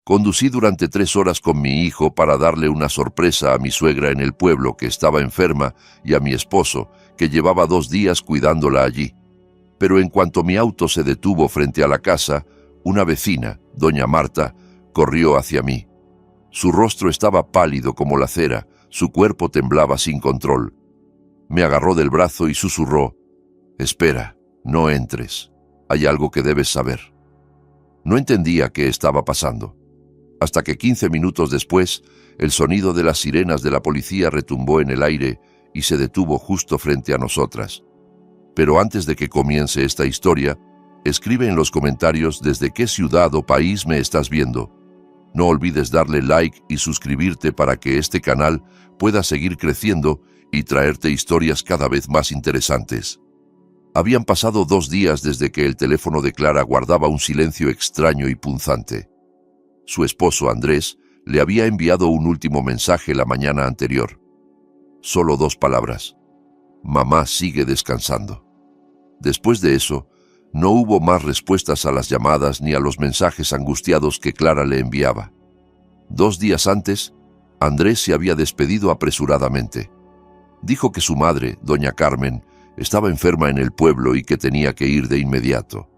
Conducí durante 3 horas con mi hijo para darle una sorpresa a mi suegra en el pueblo, que estaba enferma, y a mi esposo, que llevaba 2 días cuidándola allí. Pero en cuanto mi auto se detuvo frente a la casa, una vecina, doña Marta, corrió hacia mí. Su rostro estaba pálido como la cera, su cuerpo temblaba sin control. Me agarró del brazo y susurró: «Espera, no entres. Hay algo que debes saber». No entendía qué estaba pasando, hasta que 15 minutos después, el sonido de las sirenas de la policía retumbó en el aire y se detuvo justo frente a nosotras. Pero antes de que comience esta historia, escribe en los comentarios desde qué ciudad o país me estás viendo. No olvides darle like y suscribirte para que este canal pueda seguir creciendo y traerte historias cada vez más interesantes. Habían pasado 2 días desde que el teléfono de Clara guardaba un silencio extraño y punzante. Su esposo, Andrés, le había enviado un último mensaje la mañana anterior. Solo 2 palabras: «Mamá sigue descansando». Después de eso, no hubo más respuestas a las llamadas ni a los mensajes angustiados que Clara le enviaba. 2 días antes, Andrés se había despedido apresuradamente. Dijo que su madre, doña Carmen, estaba enferma en el pueblo y que tenía que ir de inmediato.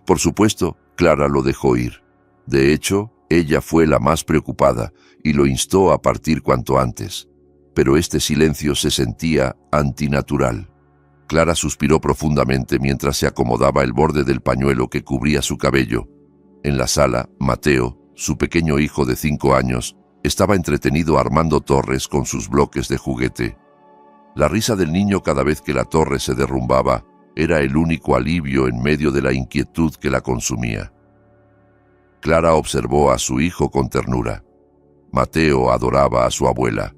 Por supuesto, Clara lo dejó ir. De hecho, ella fue la más preocupada y lo instó a partir cuanto antes. Pero este silencio se sentía antinatural. Clara suspiró profundamente mientras se acomodaba el borde del pañuelo que cubría su cabello. En la sala, Mateo, su pequeño hijo de 5 años, estaba entretenido armando torres con sus bloques de juguete. La risa del niño cada vez que la torre se derrumbaba era el único alivio en medio de la inquietud que la consumía. Clara observó a su hijo con ternura. Mateo adoraba a su abuela.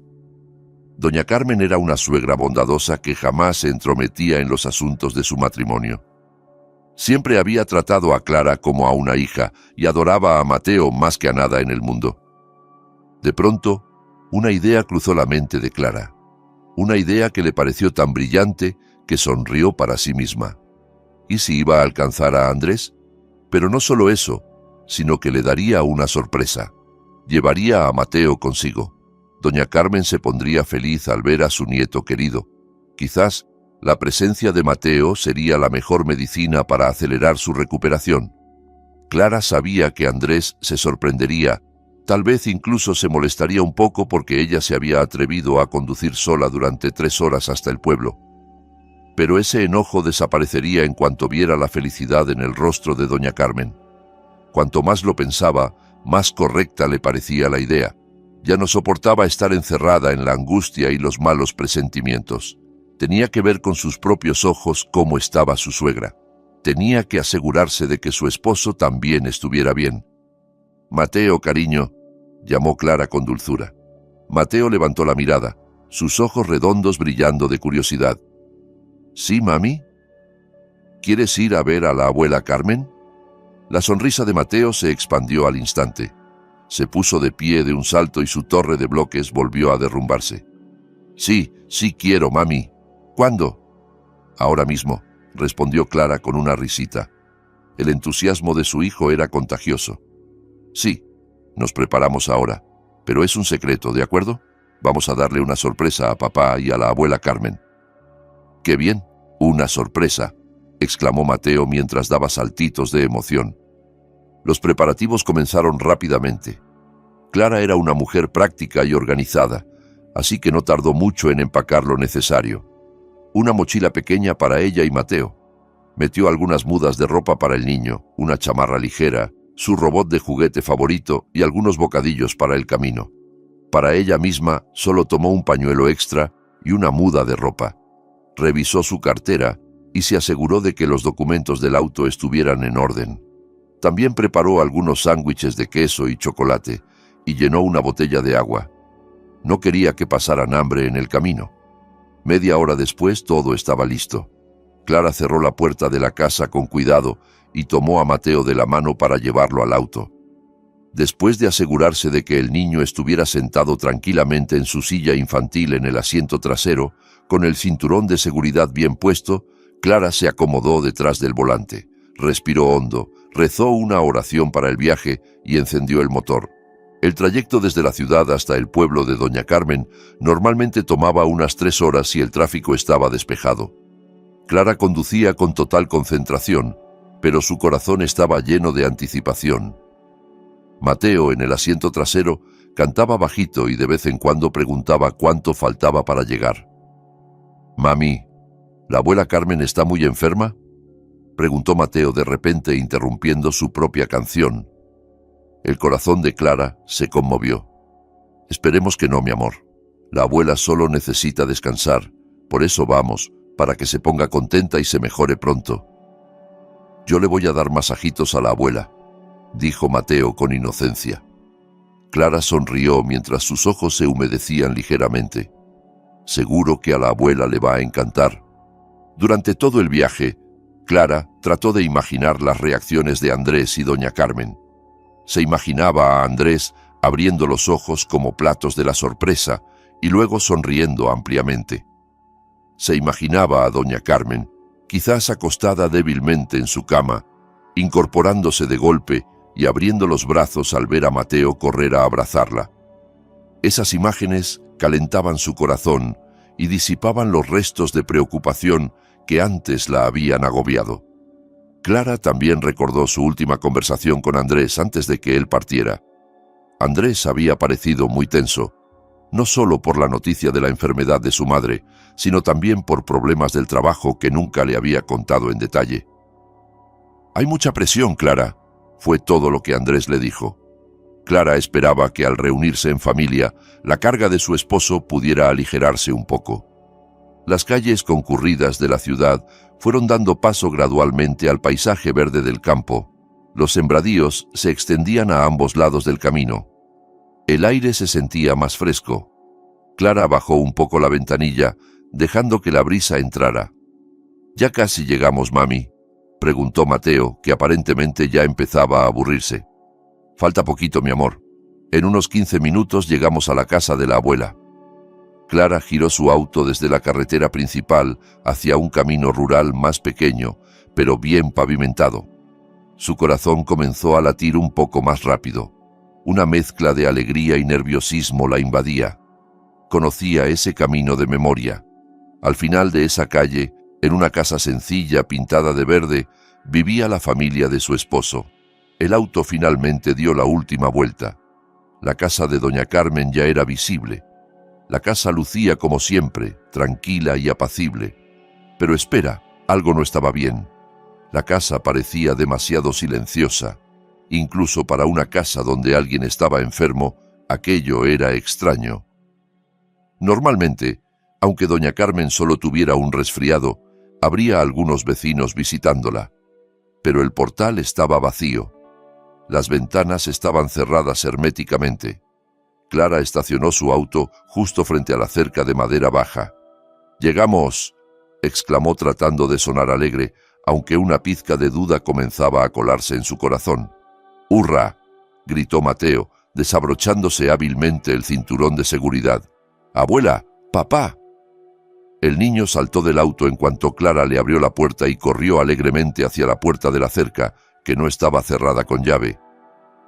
Doña Carmen era una suegra bondadosa que jamás se entrometía en los asuntos de su matrimonio. Siempre había tratado a Clara como a una hija y adoraba a Mateo más que a nada en el mundo. De pronto, una idea cruzó la mente de Clara. Una idea que le pareció tan brillante que sonrió para sí misma. ¿Y si iba a alcanzar a Andrés? Pero no solo eso, sino que le daría una sorpresa. Llevaría a Mateo consigo. Doña Carmen se pondría feliz al ver a su nieto querido. Quizás la presencia de Mateo sería la mejor medicina para acelerar su recuperación. Clara sabía que Andrés se sorprendería, tal vez incluso se molestaría un poco porque ella se había atrevido a conducir sola durante 3 horas hasta el pueblo. Pero ese enojo desaparecería en cuanto viera la felicidad en el rostro de doña Carmen. Cuanto más lo pensaba, más correcta le parecía la idea. Ya no soportaba estar encerrada en la angustia y los malos presentimientos. Tenía que ver con sus propios ojos cómo estaba su suegra. Tenía que asegurarse de que su esposo también estuviera bien. «Mateo, cariño», llamó Clara con dulzura. Mateo levantó la mirada, sus ojos redondos brillando de curiosidad. «¿Sí, mami? ¿Quieres ir a ver a la abuela Carmen?» La sonrisa de Mateo se expandió al instante. Se puso de pie de un salto y su torre de bloques volvió a derrumbarse. «Sí, sí quiero, mami. ¿Cuándo?» «Ahora mismo», respondió Clara con una risita. El entusiasmo de su hijo era contagioso. «Sí, nos preparamos ahora, pero es un secreto, ¿de acuerdo? Vamos a darle una sorpresa a papá y a la abuela Carmen». «¡Qué bien! ¡Una sorpresa!», exclamó Mateo mientras daba saltitos de emoción. Los preparativos comenzaron rápidamente. Clara era una mujer práctica y organizada, así que no tardó mucho en empacar lo necesario. Una mochila pequeña para ella y Mateo. Metió algunas mudas de ropa para el niño, una chamarra ligera, su robot de juguete favorito y algunos bocadillos para el camino. Para ella misma solo tomó un pañuelo extra y una muda de ropa. Revisó su cartera y se aseguró de que los documentos del auto estuvieran en orden. También preparó algunos sándwiches de queso y chocolate y llenó una botella de agua. No quería que pasaran hambre en el camino. Media hora después todo estaba listo. Clara cerró la puerta de la casa con cuidado y tomó a Mateo de la mano para llevarlo al auto. Después de asegurarse de que el niño estuviera sentado tranquilamente en su silla infantil en el asiento trasero, con el cinturón de seguridad bien puesto, Clara se acomodó detrás del volante, respiró hondo, rezó una oración para el viaje y encendió el motor. El trayecto desde la ciudad hasta el pueblo de Doña Carmen normalmente tomaba unas 3 horas si el tráfico estaba despejado. Clara conducía con total concentración, pero su corazón estaba lleno de anticipación. Mateo, en el asiento trasero, cantaba bajito y de vez en cuando preguntaba cuánto faltaba para llegar. «Mami, ¿la abuela Carmen está muy enferma?», preguntó Mateo de repente, interrumpiendo su propia canción. El corazón de Clara se conmovió. «Esperemos que no, mi amor. La abuela solo necesita descansar. Por eso vamos, para que se ponga contenta y se mejore pronto». «Yo le voy a dar masajitos a la abuela», dijo Mateo con inocencia. Clara sonrió mientras sus ojos se humedecían ligeramente. «Seguro que a la abuela le va a encantar». Durante todo el viaje, Clara trató de imaginar las reacciones de Andrés y Doña Carmen. Se imaginaba a Andrés abriendo los ojos como platos de la sorpresa y luego sonriendo ampliamente. Se imaginaba a Doña Carmen, quizás acostada débilmente en su cama, incorporándose de golpe y abriendo los brazos al ver a Mateo correr a abrazarla. Esas imágenes calentaban su corazón y disipaban los restos de preocupación que antes la habían agobiado. Clara también recordó su última conversación con Andrés antes de que él partiera. Andrés había parecido muy tenso, no solo por la noticia de la enfermedad de su madre, sino también por problemas del trabajo que nunca le había contado en detalle. «Hay mucha presión, Clara», fue todo lo que Andrés le dijo. Clara esperaba que al reunirse en familia, la carga de su esposo pudiera aligerarse un poco. Las calles concurridas de la ciudad fueron dando paso gradualmente al paisaje verde del campo. Los sembradíos se extendían a ambos lados del camino. El aire se sentía más fresco. Clara bajó un poco la ventanilla, dejando que la brisa entrara. «¿Ya casi llegamos, mami?», preguntó Mateo, que aparentemente ya empezaba a aburrirse. «Falta poquito, mi amor. En unos 15 minutos llegamos a la casa de la abuela». Clara giró su auto desde la carretera principal hacia un camino rural más pequeño, pero bien pavimentado. Su corazón comenzó a latir un poco más rápido. Una mezcla de alegría y nerviosismo la invadía. Conocía ese camino de memoria. Al final de esa calle, en una casa sencilla pintada de verde, vivía la familia de su esposo. El auto finalmente dio la última vuelta. La casa de Doña Carmen ya era visible. La casa lucía como siempre, tranquila y apacible. Pero espera, algo no estaba bien. La casa parecía demasiado silenciosa. Incluso para una casa donde alguien estaba enfermo, aquello era extraño. Normalmente, aunque Doña Carmen solo tuviera un resfriado, habría algunos vecinos visitándola. Pero el portal estaba vacío. Las ventanas estaban cerradas herméticamente. Clara estacionó su auto justo frente a la cerca de madera baja. «¡Llegamos!», exclamó tratando de sonar alegre, aunque una pizca de duda comenzaba a colarse en su corazón. «¡Hurra!», gritó Mateo, desabrochándose hábilmente el cinturón de seguridad. «¡Abuela! ¡Papá!». El niño saltó del auto en cuanto Clara le abrió la puerta y corrió alegremente hacia la puerta de la cerca, que no estaba cerrada con llave.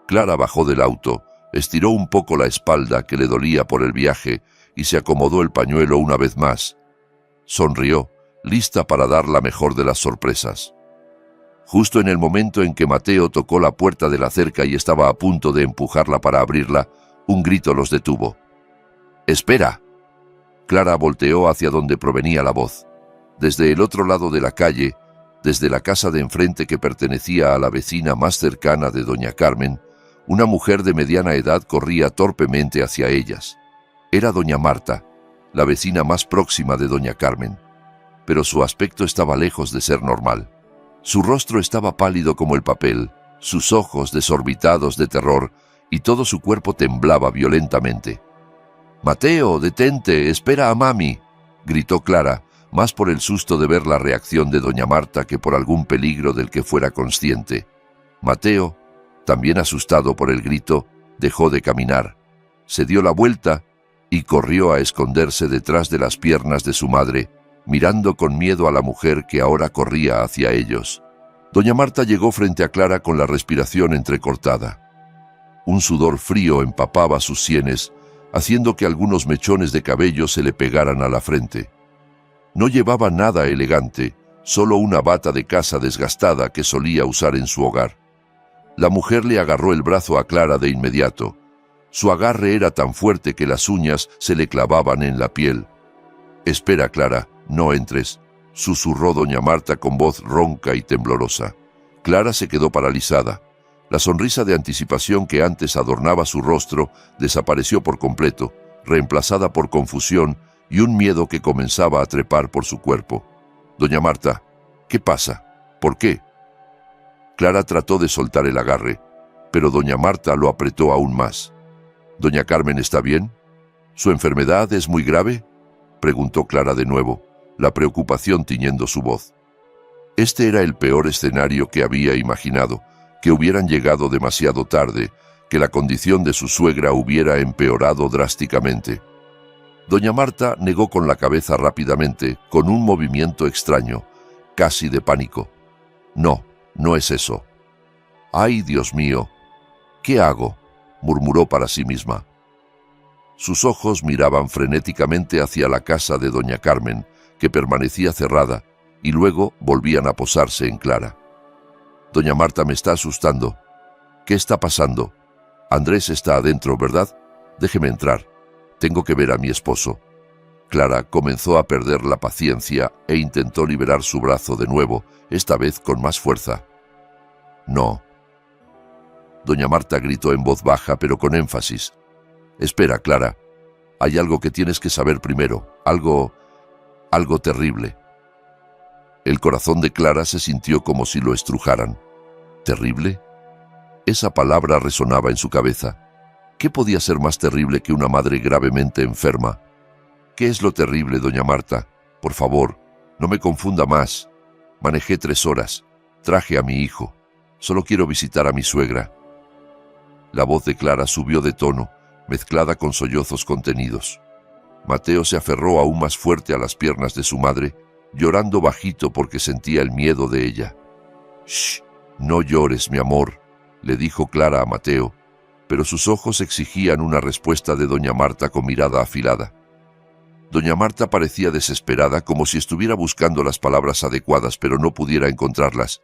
Clara bajó del auto, estiró un poco la espalda que le dolía por el viaje y se acomodó el pañuelo una vez más. Sonrió, lista para dar la mejor de las sorpresas. Justo en el momento en que Mateo tocó la puerta de la cerca y estaba a punto de empujarla para abrirla, un grito los detuvo. «¡Espera!». Clara volteó hacia donde provenía la voz. Desde el otro lado de la calle, desde la casa de enfrente que pertenecía a la vecina más cercana de Doña Carmen, una mujer de mediana edad corría torpemente hacia ellas. Era Doña Marta, la vecina más próxima de Doña Carmen, pero su aspecto estaba lejos de ser normal. Su rostro estaba pálido como el papel, sus ojos desorbitados de terror y todo su cuerpo temblaba violentamente. «Mateo, detente, espera a mami», gritó Clara, más por el susto de ver la reacción de Doña Marta que por algún peligro del que fuera consciente. Mateo, también asustado por el grito, dejó de caminar, se dio la vuelta y corrió a esconderse detrás de las piernas de su madre, mirando con miedo a la mujer que ahora corría hacia ellos. Doña Marta llegó frente a Clara con la respiración entrecortada. Un sudor frío empapaba sus sienes, haciendo que algunos mechones de cabello se le pegaran a la frente. No llevaba nada elegante, solo una bata de casa desgastada que solía usar en su hogar. La mujer le agarró el brazo a Clara de inmediato. Su agarre era tan fuerte que las uñas se le clavaban en la piel. «Espera, Clara, no entres», susurró doña Marta con voz ronca y temblorosa. Clara se quedó paralizada. La sonrisa de anticipación que antes adornaba su rostro desapareció por completo, reemplazada por confusión y un miedo que comenzaba a trepar por su cuerpo. «Doña Marta, ¿qué pasa? ¿Por qué?» Clara trató de soltar el agarre, pero doña Marta lo apretó aún más. «¿Doña Carmen está bien? ¿Su enfermedad es muy grave?», preguntó Clara de nuevo, la preocupación tiñendo su voz. Este era el peor escenario que había imaginado, que hubieran llegado demasiado tarde, que la condición de su suegra hubiera empeorado drásticamente. Doña Marta negó con la cabeza rápidamente, con un movimiento extraño, casi de pánico. «No, no es eso». «Ay, Dios mío, ¿qué hago?», murmuró para sí misma. Sus ojos miraban frenéticamente hacia la casa de doña Carmen, que permanecía cerrada, y luego volvían a posarse en Clara. «Doña Marta me está asustando. ¿Qué está pasando? Andrés está adentro, ¿verdad? Déjeme entrar. Tengo que ver a mi esposo». Clara comenzó a perder la paciencia e intentó liberar su brazo de nuevo, esta vez con más fuerza. «No». Doña Marta gritó en voz baja, pero con énfasis. «Espera, Clara. Hay algo que tienes que saber primero. Algo terrible». El corazón de Clara se sintió como si lo estrujaran. ¿Terrible? Esa palabra resonaba en su cabeza. ¿Qué podía ser más terrible que una madre gravemente enferma? «¿Qué es lo terrible, doña Marta? Por favor, no me confunda más. Manejé 3 horas. Traje a mi hijo. Solo quiero visitar a mi suegra». La voz de Clara subió de tono, mezclada con sollozos contenidos. Mateo se aferró aún más fuerte a las piernas de su madre, llorando bajito porque sentía el miedo de ella. «Shh, no llores, mi amor», le dijo Clara a Mateo, pero sus ojos exigían una respuesta de doña Marta con mirada afilada. Doña Marta parecía desesperada, como si estuviera buscando las palabras adecuadas, pero no pudiera encontrarlas.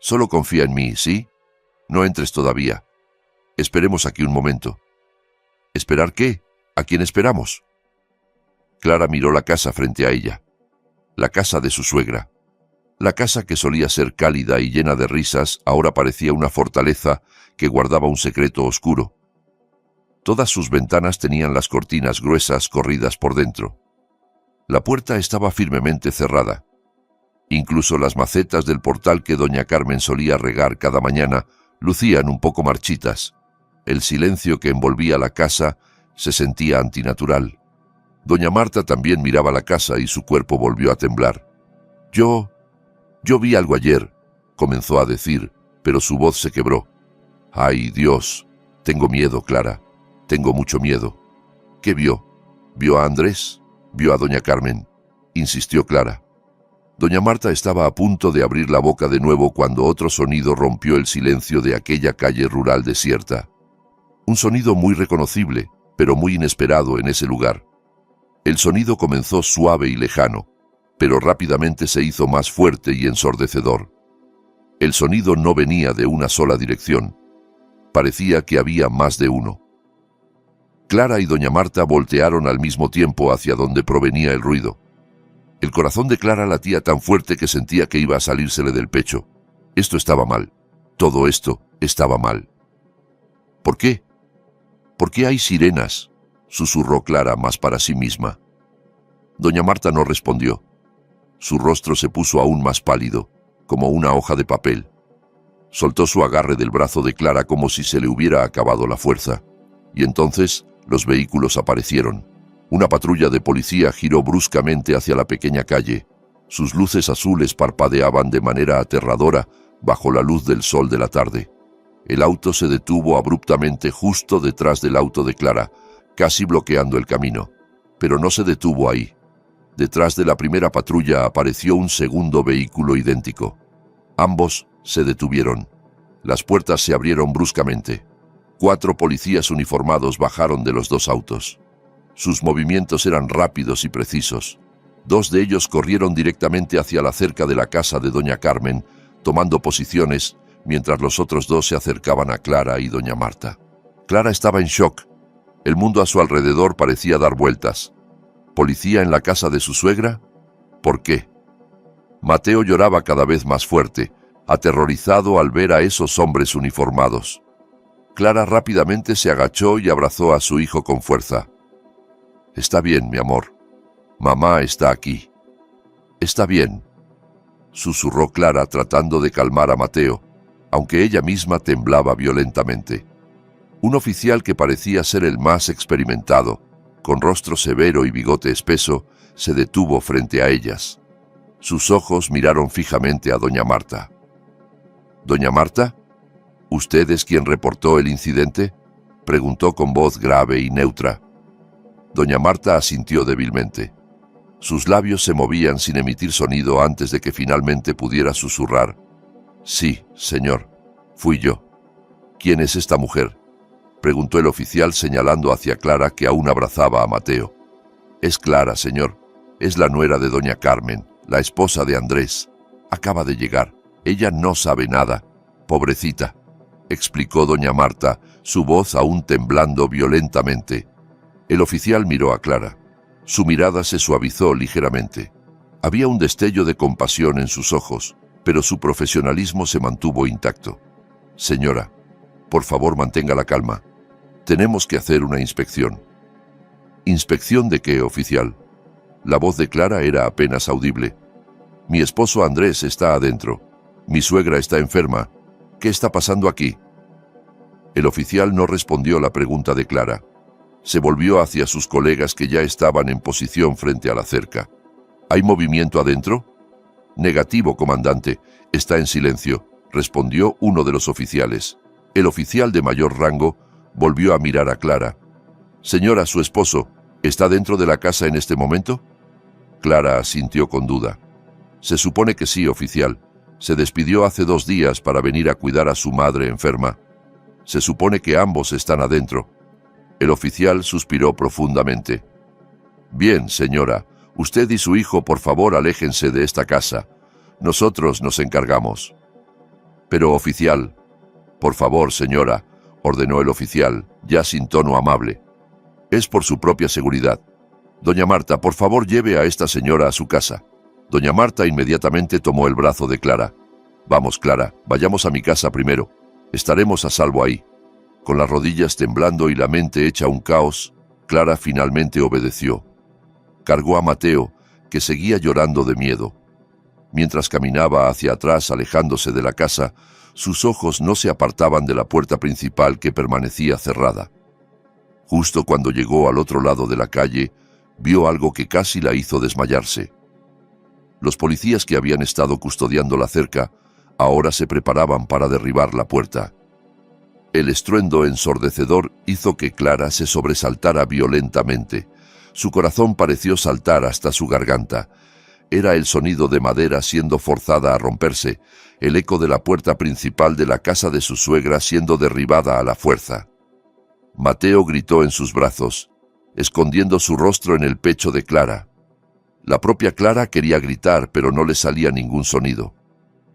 «Solo confía en mí, ¿sí? No entres todavía. Esperemos aquí un momento». «¿Esperar qué? ¿A quién esperamos?». Clara miró la casa frente a ella. La casa de su suegra. La casa que solía ser cálida y llena de risas ahora parecía una fortaleza que guardaba un secreto oscuro. Todas sus ventanas tenían las cortinas gruesas corridas por dentro. La puerta estaba firmemente cerrada. Incluso las macetas del portal que doña Carmen solía regar cada mañana lucían un poco marchitas. El silencio que envolvía la casa se sentía antinatural. Doña Marta también miraba la casa y su cuerpo volvió a temblar. Yo vi algo ayer», comenzó a decir, pero su voz se quebró. «Ay, Dios, tengo miedo, Clara, tengo mucho miedo». «¿Qué vio? ¿Vio a Andrés? ¿Vio a doña Carmen?», insistió Clara. Doña Marta estaba a punto de abrir la boca de nuevo cuando otro sonido rompió el silencio de aquella calle rural desierta. Un sonido muy reconocible, pero muy inesperado en ese lugar. El sonido comenzó suave y lejano, pero rápidamente se hizo más fuerte y ensordecedor. El sonido no venía de una sola dirección. Parecía que había más de uno. Clara y doña Marta voltearon al mismo tiempo hacia donde provenía el ruido. El corazón de Clara latía tan fuerte que sentía que iba a salírsele del pecho. Esto estaba mal. Todo esto estaba mal. «¿Por qué? ¿Por qué hay sirenas?», susurró Clara más para sí misma. Doña Marta no respondió. Su rostro se puso aún más pálido, como una hoja de papel. Soltó su agarre del brazo de Clara como si se le hubiera acabado la fuerza. Y entonces los vehículos aparecieron. Una patrulla de policía giró bruscamente hacia la pequeña calle. Sus luces azules parpadeaban de manera aterradora bajo la luz del sol de la tarde. El auto se detuvo abruptamente justo detrás del auto de Clara, casi bloqueando el camino. Pero no se detuvo ahí. Detrás de la primera patrulla apareció un segundo vehículo idéntico. Ambos se detuvieron. Las puertas se abrieron bruscamente. 4 policías uniformados bajaron de los 2 autos. Sus movimientos eran rápidos y precisos. 2 de ellos corrieron directamente hacia la cerca de la casa de doña Carmen, tomando posiciones, mientras los otros 2 se acercaban a Clara y doña Marta. Clara estaba en shock. El mundo a su alrededor parecía dar vueltas. ¿Policía en la casa de su suegra? ¿Por qué? Mateo lloraba cada vez más fuerte, aterrorizado al ver a esos hombres uniformados. Clara rápidamente se agachó y abrazó a su hijo con fuerza. «Está bien, mi amor. Mamá está aquí». «Está bien», susurró Clara tratando de calmar a Mateo, aunque ella misma temblaba violentamente. Un oficial que parecía ser el más experimentado, con rostro severo y bigote espeso, se detuvo frente a ellas. Sus ojos miraron fijamente a doña Marta. «¿Doña Marta? ¿Usted es quien reportó el incidente?», preguntó con voz grave y neutra. Doña Marta asintió débilmente. Sus labios se movían sin emitir sonido antes de que finalmente pudiera susurrar. «Sí, señor, fui yo». «¿Quién es esta mujer?», preguntó el oficial señalando hacia Clara, que aún abrazaba a Mateo. «Es Clara, señor. Es la nuera de doña Carmen, la esposa de Andrés. Acaba de llegar. Ella no sabe nada. Pobrecita», explicó doña Marta, su voz aún temblando violentamente. El oficial miró a Clara. Su mirada se suavizó ligeramente. Había un destello de compasión en sus ojos, pero su profesionalismo se mantuvo intacto. «Señora, por favor mantenga la calma. Tenemos que hacer una inspección». «¿Inspección de qué, oficial?». La voz de Clara era apenas audible. «Mi esposo Andrés está adentro. Mi suegra está enferma. ¿Qué está pasando aquí?». El oficial no respondió la pregunta de Clara. Se volvió hacia sus colegas que ya estaban en posición frente a la cerca. «¿Hay movimiento adentro?». «Negativo, comandante. Está en silencio», respondió uno de los oficiales. El oficial de mayor rango volvió a mirar a Clara. «Señora, su esposo, ¿está dentro de la casa en este momento?». Clara asintió con duda. «Se supone que sí, oficial. Se despidió hace 2 días para venir a cuidar a su madre enferma. Se supone que ambos están adentro». El oficial suspiró profundamente. «Bien, señora, usted y su hijo por favor aléjense de esta casa. Nosotros nos encargamos». «Pero, oficial». «Por favor, señora», ordenó el oficial, ya sin tono amable. «Es por su propia seguridad. Doña Marta, por favor lleve a esta señora a su casa». Doña Marta inmediatamente tomó el brazo de Clara. «Vamos, Clara, vayamos a mi casa primero. Estaremos a salvo ahí». Con las rodillas temblando y la mente hecha un caos, Clara finalmente obedeció. Cargó a Mateo, que seguía llorando de miedo. Mientras caminaba hacia atrás alejándose de la casa, sus ojos no se apartaban de la puerta principal que permanecía cerrada. Justo cuando llegó al otro lado de la calle, vio algo que casi la hizo desmayarse. Los policías que habían estado custodiando la cerca ahora se preparaban para derribar la puerta. El estruendo ensordecedor hizo que Clara se sobresaltara violentamente. Su corazón pareció saltar hasta su garganta. Era el sonido de madera siendo forzada a romperse, el eco de la puerta principal de la casa de su suegra siendo derribada a la fuerza. Mateo gritó en sus brazos, escondiendo su rostro en el pecho de Clara. La propia Clara quería gritar, pero no le salía ningún sonido.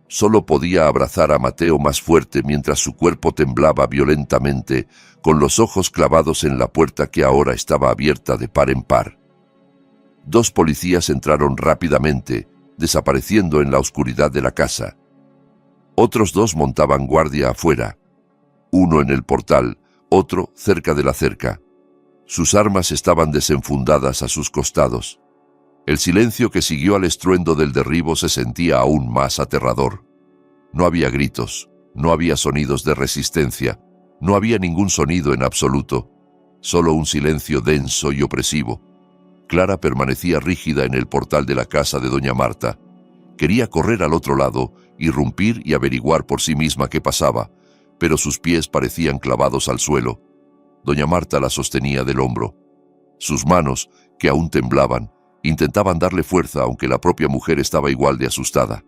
Solo podía abrazar a Mateo más fuerte mientras su cuerpo temblaba violentamente, con los ojos clavados en la puerta que ahora estaba abierta de par en par. 2 policías entraron rápidamente, desapareciendo en la oscuridad de la casa. Otros 2 montaban guardia afuera, uno en el portal, otro cerca de la cerca. Sus armas estaban desenfundadas a sus costados. El silencio que siguió al estruendo del derribo se sentía aún más aterrador. No había gritos, no había sonidos de resistencia, no había ningún sonido en absoluto, solo un silencio denso y opresivo. Clara permanecía rígida en el portal de la casa de doña Marta. Quería correr al otro lado, irrumpir y averiguar por sí misma qué pasaba, pero sus pies parecían clavados al suelo. Doña Marta la sostenía del hombro. Sus manos, que aún temblaban, intentaban darle fuerza, aunque la propia mujer estaba igual de asustada.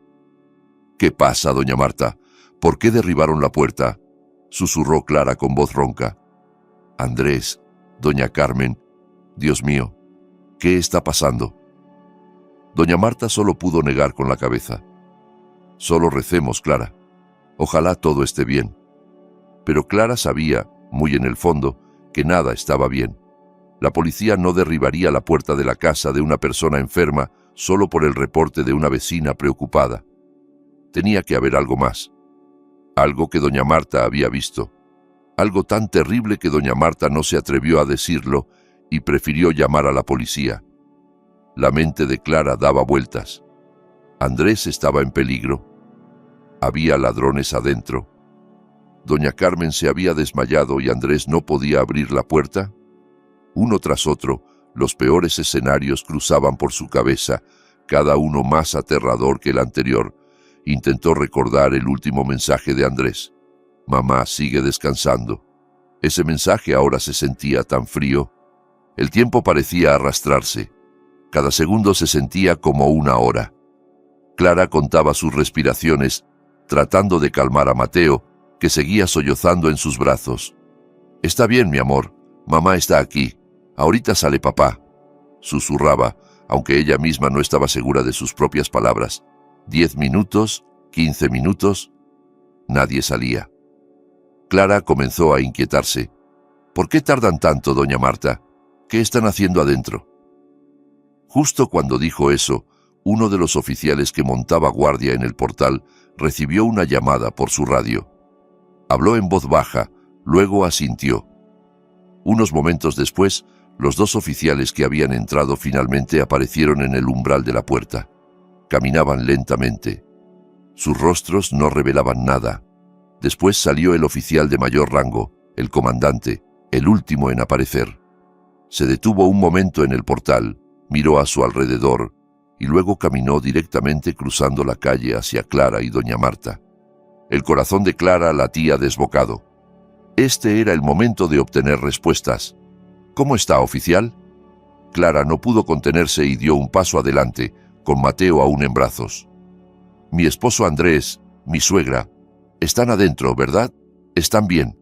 «¿Qué pasa, doña Marta? ¿Por qué derribaron la puerta?», susurró Clara con voz ronca. Andrés, doña Carmen, Dios mío, ¿qué está pasando? Doña Marta solo pudo negar con la cabeza. Solo recemos, Clara. Ojalá todo esté bien. Pero Clara sabía, muy en el fondo, que nada estaba bien. La policía no derribaría la puerta de la casa de una persona enferma solo por el reporte de una vecina preocupada. Tenía que haber algo más. Algo que doña Marta había visto. Algo tan terrible que doña Marta no se atrevió a decirlo y prefirió llamar a la policía. La mente de Clara daba vueltas. Andrés estaba en peligro. Había ladrones adentro. Doña Carmen se había desmayado y Andrés no podía abrir la puerta. Uno tras otro, los peores escenarios cruzaban por su cabeza, cada uno más aterrador que el anterior. Intentó recordar el último mensaje de Andrés. Mamá sigue descansando. Ese mensaje ahora se sentía tan frío. El tiempo parecía arrastrarse. Cada segundo se sentía como una hora. Clara contaba sus respiraciones, tratando de calmar a Mateo, que seguía sollozando en sus brazos. «Está bien, mi amor. Mamá está aquí. Ahorita sale papá», susurraba, aunque ella misma no estaba segura de sus propias palabras. 10 minutos, 15 minutos. Nadie salía. Clara comenzó a inquietarse. «¿Por qué tardan tanto, doña Marta? ¿Qué están haciendo adentro?» Justo cuando dijo eso, uno de los oficiales que montaba guardia en el portal recibió una llamada por su radio. Habló en voz baja, luego asintió. Unos momentos después, los dos oficiales que habían entrado finalmente aparecieron en el umbral de la puerta. Caminaban lentamente. Sus rostros no revelaban nada. Después salió el oficial de mayor rango, el comandante, el último en aparecer. Se detuvo un momento en el portal, miró a su alrededor y luego caminó directamente cruzando la calle hacia Clara y doña Marta. El corazón de Clara latía desbocado. Este era el momento de obtener respuestas. «¿Cómo está, oficial?» Clara no pudo contenerse y dio un paso adelante, con Mateo aún en brazos. «Mi esposo Andrés, mi suegra, están adentro, ¿verdad? Están bien».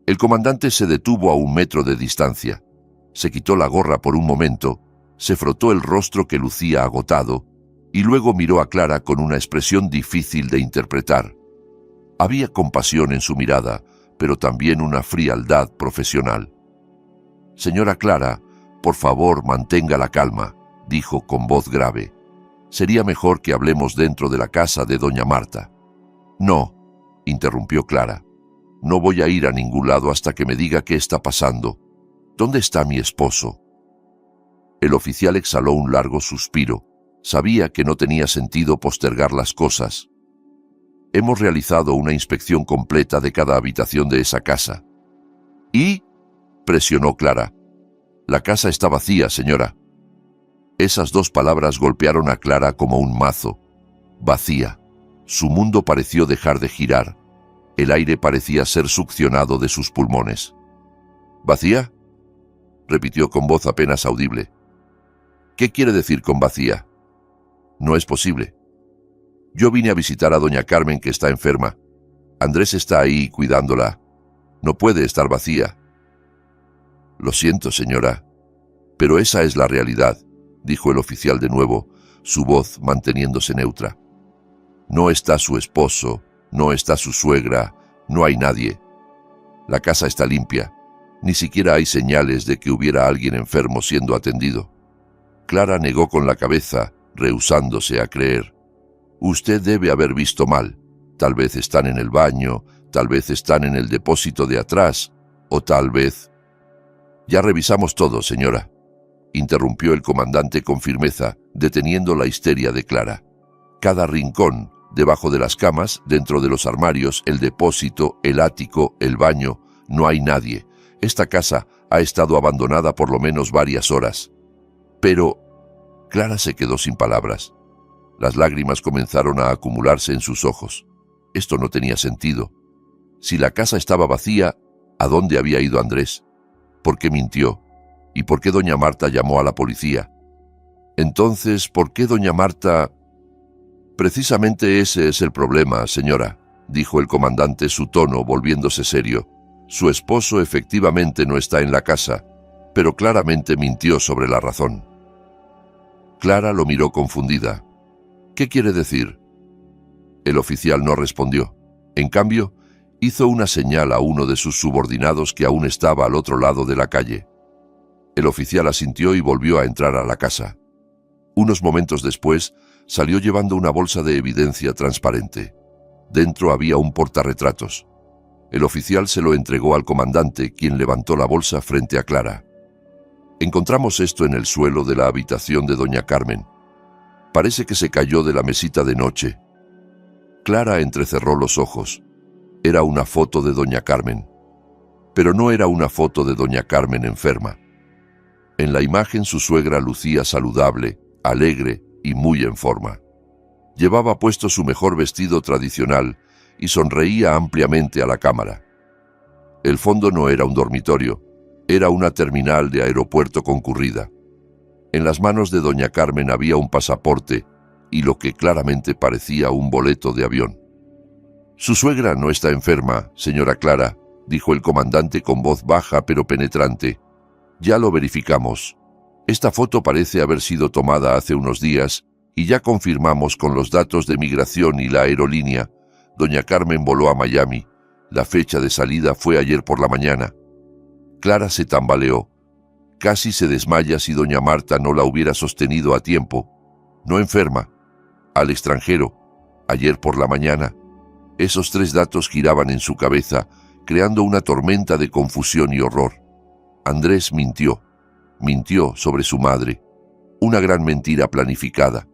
El comandante se detuvo a 1 metro de distancia. Se quitó la gorra por un momento, se frotó el rostro que lucía agotado y luego miró a Clara con una expresión difícil de interpretar. Había compasión en su mirada, pero también una frialdad profesional. «Señora Clara, por favor, mantenga la calma», dijo con voz grave. «Sería mejor que hablemos dentro de la casa de doña Marta». «No», interrumpió Clara. «No voy a ir a ningún lado hasta que me diga qué está pasando. ¿Dónde está mi esposo?» El oficial exhaló un largo suspiro. Sabía que no tenía sentido postergar las cosas. «Hemos realizado una inspección completa de cada habitación de esa casa». «¿Y?» presionó Clara. «La casa está vacía, señora». Esas 2 palabras golpearon a Clara como un mazo. Vacía. Su mundo pareció dejar de girar. El aire parecía ser succionado de sus pulmones. «¿Vacía?», repitió con voz apenas audible. «¿Qué quiere decir con vacía?» «No es posible. Yo vine a visitar a doña Carmen, que está enferma. Andrés está ahí cuidándola. No puede estar vacía». «Lo siento, señora, pero esa es la realidad», dijo el oficial de nuevo, su voz manteniéndose neutra. «No está su esposo, no está su suegra, no hay nadie. La casa está limpia. Ni siquiera hay señales de que hubiera alguien enfermo siendo atendido». Clara negó con la cabeza, rehusándose a creer. «Usted debe haber visto mal. Tal vez están en el baño, tal vez están en el depósito de atrás, o tal vez...» «Ya revisamos todo, señora», interrumpió el comandante con firmeza, deteniendo la histeria de Clara. «Cada rincón, debajo de las camas, dentro de los armarios, el depósito, el ático, el baño, no hay nadie. Esta casa ha estado abandonada por lo menos varias horas». «Pero...» Clara se quedó sin palabras. Las lágrimas comenzaron a acumularse en sus ojos. Esto no tenía sentido. Si la casa estaba vacía, ¿a dónde había ido Andrés? ¿Por qué mintió? ¿Y por qué doña Marta llamó a la policía? Entonces, ¿por qué doña Marta...? «Precisamente ese es el problema, señora», dijo el comandante, su tono volviéndose serio. Su esposo efectivamente no está en la casa, pero claramente mintió sobre la razón. Clara lo miró confundida. ¿Qué quiere decir? El oficial no respondió. En cambio, hizo una señal a uno de sus subordinados que aún estaba al otro lado de la calle. El oficial asintió y volvió a entrar a la casa. Unos momentos después, salió llevando una bolsa de evidencia transparente. Dentro había un portarretratos. El oficial se lo entregó al comandante, quien levantó la bolsa frente a Clara. Encontramos esto en el suelo de la habitación de doña Carmen. Parece que se cayó de la mesita de noche. Clara entrecerró los ojos. Era una foto de doña Carmen. Pero no era una foto de doña Carmen enferma. En la imagen su suegra lucía saludable, alegre y muy en forma. Llevaba puesto su mejor vestido tradicional y sonreía ampliamente a la cámara. El fondo no era un dormitorio, era una terminal de aeropuerto concurrida. En las manos de doña Carmen había un pasaporte y lo que claramente parecía un boleto de avión. «Su suegra no está enferma, señora Clara», dijo el comandante con voz baja pero penetrante. «Ya lo verificamos. Esta foto parece haber sido tomada hace unos días y ya confirmamos con los datos de migración y la aerolínea. Doña Carmen voló a Miami. La fecha de salida fue ayer por la mañana». Clara se tambaleó. Casi se desmaya si doña Marta no la hubiera sostenido a tiempo. No enferma. Al extranjero. Ayer por la mañana. Esos tres datos giraban en su cabeza, creando una tormenta de confusión y horror. Andrés mintió. Mintió sobre su madre. Una gran mentira planificada.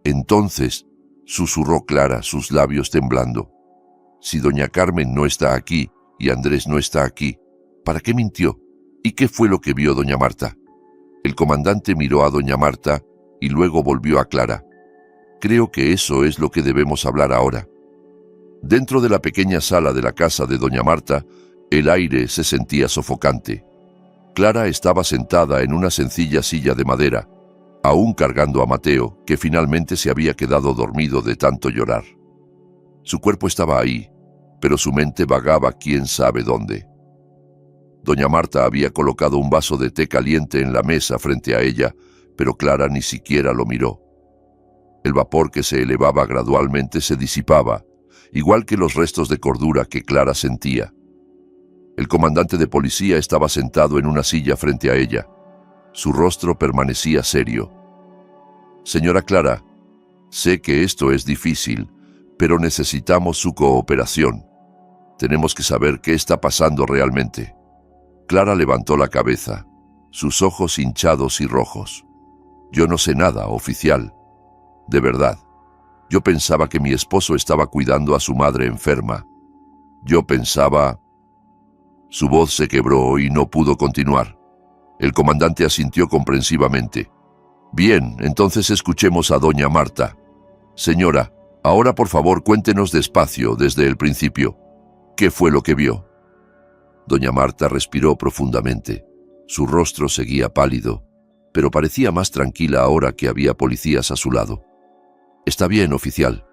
Entonces, susurró Clara, sus labios temblando. Si doña Carmen no está aquí y Andrés no está aquí, ¿para qué mintió? ¿Y qué fue lo que vio doña Marta? El comandante miró a doña Marta y luego volvió a Clara. Creo que eso es lo que debemos hablar ahora. Dentro de la pequeña sala de la casa de doña Marta, el aire se sentía sofocante. Clara estaba sentada en una sencilla silla de madera, aún cargando a Mateo, que finalmente se había quedado dormido de tanto llorar. Su cuerpo estaba ahí, pero su mente vagaba quién sabe dónde. Doña Marta había colocado un vaso de té caliente en la mesa frente a ella, pero Clara ni siquiera lo miró. El vapor que se elevaba gradualmente se disipaba, igual que los restos de cordura que Clara sentía. El comandante de policía estaba sentado en una silla frente a ella. Su rostro permanecía serio. «Señora Clara, sé que esto es difícil, pero necesitamos su cooperación. Tenemos que saber qué está pasando realmente». Clara levantó la cabeza, sus ojos hinchados y rojos. «Yo no sé nada, oficial. De verdad. Yo pensaba que mi esposo estaba cuidando a su madre enferma. Yo pensaba...» Su voz se quebró y no pudo continuar. El comandante asintió comprensivamente. «Bien, entonces escuchemos a doña Marta. Señora, ahora por favor cuéntenos despacio desde el principio. ¿Qué fue lo que vio?» Doña Marta respiró profundamente. Su rostro seguía pálido, pero parecía más tranquila ahora que había policías a su lado. «Está bien, oficial»,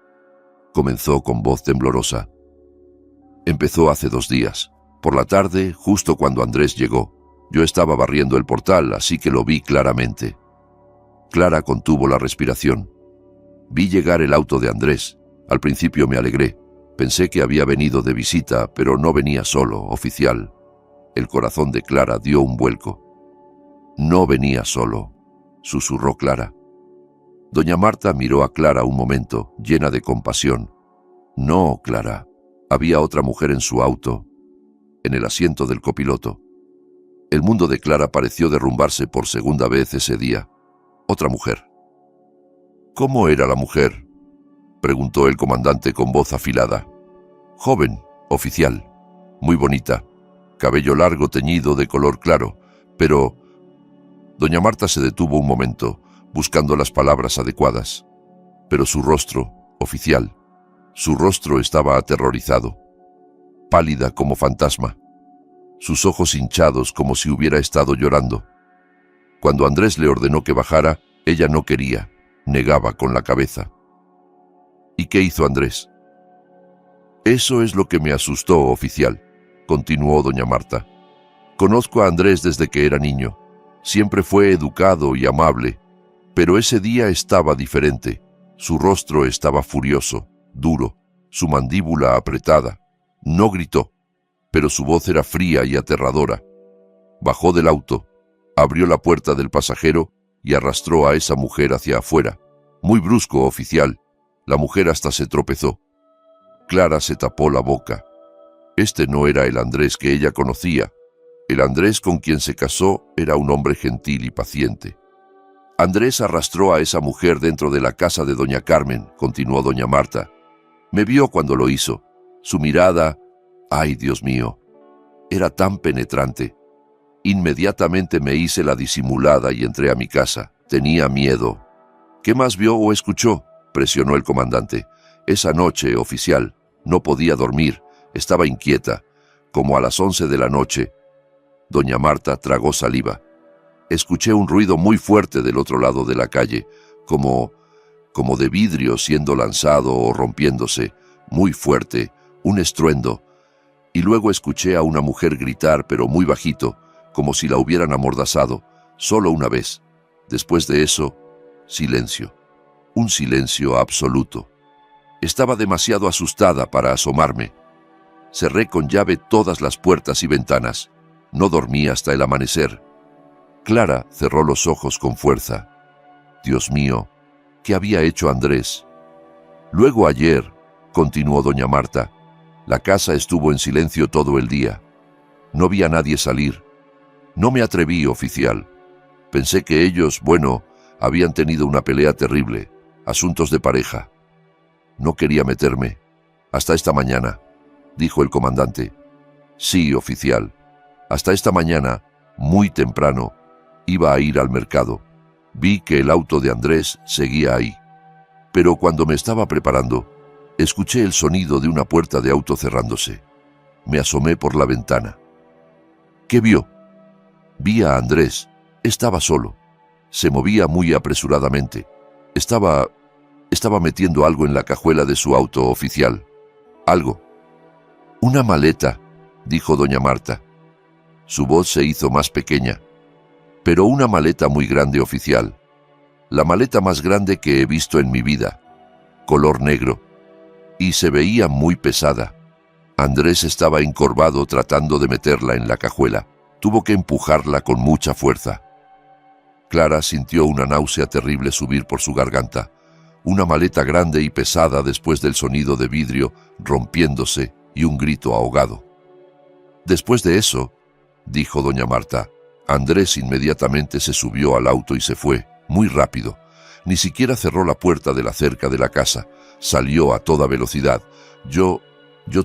comenzó con voz temblorosa. «Empezó hace 2 días. Por la tarde, justo cuando Andrés llegó. Yo estaba barriendo el portal, así que lo vi claramente». Clara contuvo la respiración. «Vi llegar el auto de Andrés. Al principio me alegré. Pensé que había venido de visita, pero no venía solo, oficial». El corazón de Clara dio un vuelco. «No venía solo», susurró Clara. Doña Marta miró a Clara un momento, llena de compasión. «No, Clara. Había otra mujer en su auto, en el asiento del copiloto». El mundo de Clara pareció derrumbarse por segunda vez ese día. Otra mujer. «¿Cómo era la mujer?», preguntó el comandante con voz afilada. «Joven, oficial, muy bonita, cabello largo teñido de color claro, pero...» Doña Marta se detuvo un momento, buscando las palabras adecuadas. Pero su rostro, oficial, su rostro estaba aterrorizado, pálida como fantasma, sus ojos hinchados como si hubiera estado llorando. Cuando Andrés le ordenó que bajara, ella no quería, negaba con la cabeza. «¿Y qué hizo Andrés?». Eso es lo que me asustó, oficial, continuó doña Marta. Conozco a Andrés desde que era niño. Siempre fue educado y amable, pero ese día estaba diferente. Su rostro estaba furioso, duro, su mandíbula apretada. No gritó, pero su voz era fría y aterradora. Bajó del auto, abrió la puerta del pasajero y arrastró a esa mujer hacia afuera. Muy brusco, oficial. La mujer hasta se tropezó. Clara se tapó la boca. Este no era el Andrés que ella conocía. El Andrés con quien se casó era un hombre gentil y paciente. Andrés arrastró a esa mujer dentro de la casa de doña Carmen, continuó doña Marta. Me vio cuando lo hizo. Su mirada, ¡ay, Dios mío!, era tan penetrante. Inmediatamente me hice la disimulada y entré a mi casa. Tenía miedo. ¿Qué más vio o escuchó?, presionó el comandante. Esa noche, oficial, no podía dormir. Estaba inquieta. Como a las 11 de la noche. Doña Marta tragó saliva. Escuché un ruido muy fuerte del otro lado de la calle, como de vidrio siendo lanzado o rompiéndose, muy fuerte, un estruendo. Y luego escuché a una mujer gritar, pero muy bajito, como si la hubieran amordazado, solo una vez. Después de eso, silencio. Un silencio absoluto. Estaba demasiado asustada para asomarme. Cerré con llave todas las puertas y ventanas. No dormí hasta el amanecer. Clara cerró los ojos con fuerza. Dios mío, ¿qué había hecho Andrés? Luego ayer, continuó doña Marta, la casa estuvo en silencio todo el día. No vi a nadie salir. No me atreví, oficial. Pensé que ellos, habían tenido una pelea terrible, asuntos de pareja. No quería meterme. Hasta esta mañana, dijo el comandante. Sí, oficial. Hasta esta mañana, muy temprano, iba a ir al mercado. Vi que el auto de Andrés seguía ahí. Pero cuando me estaba preparando, escuché el sonido de una puerta de auto cerrándose. Me asomé por la ventana. ¿Qué vio? Vi a Andrés. Estaba solo. Se movía muy apresuradamente. Estaba metiendo algo en la cajuela de su auto, oficial. Algo. Una maleta, dijo doña Marta. Su voz se hizo más pequeña. Pero una maleta muy grande, oficial. La maleta más grande que he visto en mi vida. Color negro. Y se veía muy pesada. Andrés estaba encorvado tratando de meterla en la cajuela. Tuvo que empujarla con mucha fuerza. Clara sintió una náusea terrible subir por su garganta. Una maleta grande y pesada después del sonido de vidrio rompiéndose y un grito ahogado. Después de eso, dijo doña Marta, Andrés inmediatamente se subió al auto y se fue, muy rápido. Ni siquiera cerró la puerta de la cerca de la casa. Salió a toda velocidad. Yo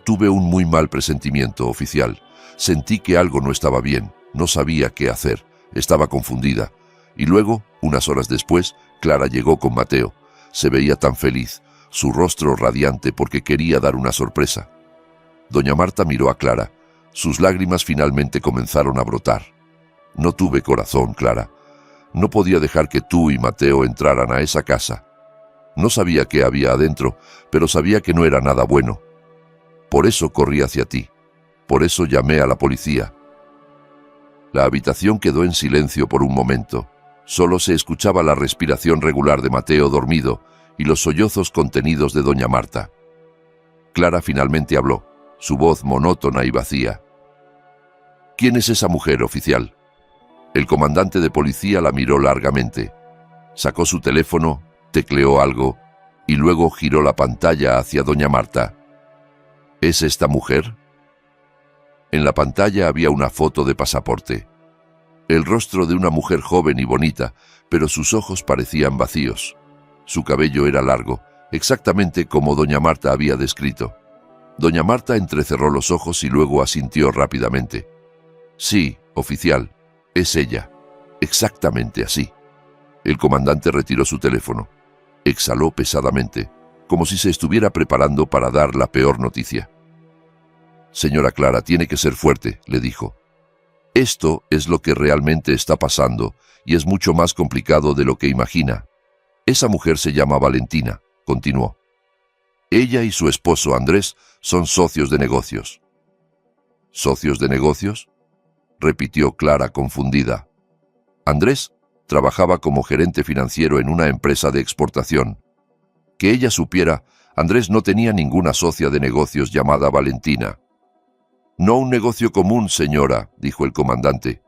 tuve un muy mal presentimiento, oficial. Sentí que algo no estaba bien. No sabía qué hacer. Estaba confundida. Y luego, unas horas después, Clara llegó con Mateo. Se veía tan feliz, su rostro radiante porque quería dar una sorpresa. Doña Marta miró a Clara. Sus lágrimas finalmente comenzaron a brotar. No tuve corazón, Clara. No podía dejar que tú y Mateo entraran a esa casa. No sabía qué había adentro, pero sabía que no era nada bueno. Por eso corrí hacia ti. Por eso llamé a la policía. La habitación quedó en silencio por un momento. Solo se escuchaba la respiración regular de Mateo dormido y los sollozos contenidos de doña Marta. Clara finalmente habló, su voz monótona y vacía. ¿Quién es esa mujer, oficial? El comandante de policía la miró largamente. Sacó su teléfono, tecleó algo y luego giró la pantalla hacia doña Marta. ¿Es esta mujer? En la pantalla había una foto de pasaporte. El rostro de una mujer joven y bonita, pero sus ojos parecían vacíos. Su cabello era largo, exactamente como doña Marta había descrito. Doña Marta entrecerró los ojos y luego asintió rápidamente. Sí, oficial, es ella. Exactamente así. El comandante retiró su teléfono. Exhaló pesadamente, como si se estuviera preparando para dar la peor noticia. Señora Clara, tiene que ser fuerte, le dijo. Esto es lo que realmente está pasando y es mucho más complicado de lo que imagina. Esa mujer se llama Valentina, continuó. Ella y su esposo Andrés son socios de negocios. ¿Socios de negocios?, repitió Clara confundida. Andrés trabajaba como gerente financiero en una empresa de exportación. Que ella supiera, Andrés no tenía ninguna socia de negocios llamada Valentina. No un negocio común, señora, dijo el comandante.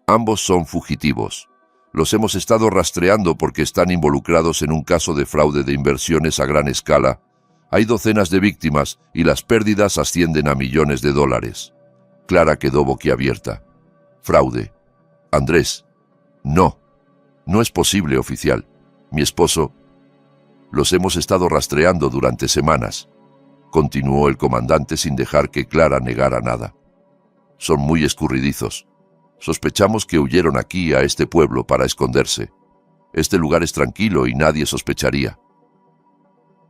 Ambos son fugitivos. Los hemos estado rastreando porque están involucrados en un caso de fraude de inversiones a gran escala. Hay docenas de víctimas y las pérdidas ascienden a millones de dólares. Clara quedó boquiabierta. Fraude. Andrés. No. No es posible, oficial. Mi esposo... Los hemos estado rastreando durante semanas, continuó el comandante sin dejar que Clara negara nada. Son muy escurridizos. Sospechamos que huyeron aquí a este pueblo para esconderse. Este lugar es tranquilo y nadie sospecharía.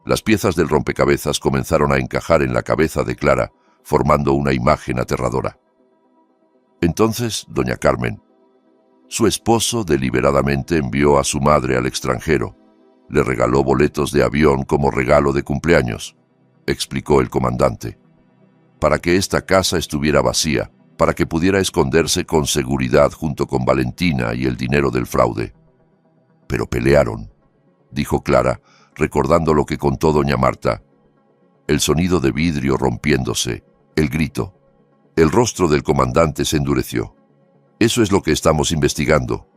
Las piezas del rompecabezas comenzaron a encajar en la cabeza de Clara, formando una imagen aterradora. Entonces, doña Carmen, su esposo deliberadamente envió a su madre al extranjero. Le regaló boletos de avión como regalo de cumpleaños, explicó el comandante, para que esta casa estuviera vacía, para que pudiera esconderse con seguridad junto con Valentina y el dinero del fraude. Pero pelearon, dijo Clara, recordando lo que contó doña Marta. El sonido de vidrio rompiéndose, el grito. El rostro del comandante se endureció. Eso es lo que estamos investigando.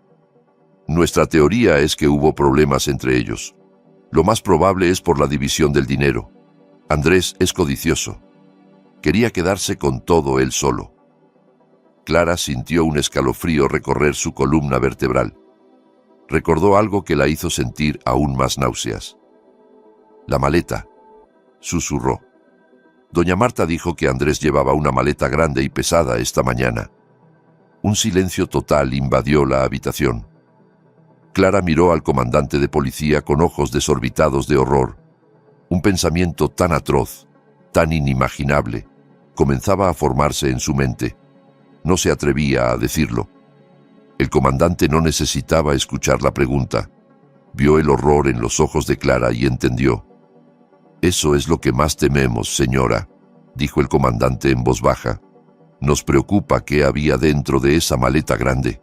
Nuestra teoría es que hubo problemas entre ellos. Lo más probable es por la división del dinero. Andrés es codicioso. Quería quedarse con todo él solo. Clara sintió un escalofrío recorrer su columna vertebral. Recordó algo que la hizo sentir aún más náuseas. La maleta, susurró. Doña Marta dijo que Andrés llevaba una maleta grande y pesada esta mañana. Un silencio total invadió la habitación. Clara miró al comandante de policía con ojos desorbitados de horror. Un pensamiento tan atroz, tan inimaginable, comenzaba a formarse en su mente. No se atrevía a decirlo. El comandante no necesitaba escuchar la pregunta. Vio el horror en los ojos de Clara y entendió. «Eso es lo que más tememos, señora», dijo el comandante en voz baja. «Nos preocupa qué había dentro de esa maleta grande».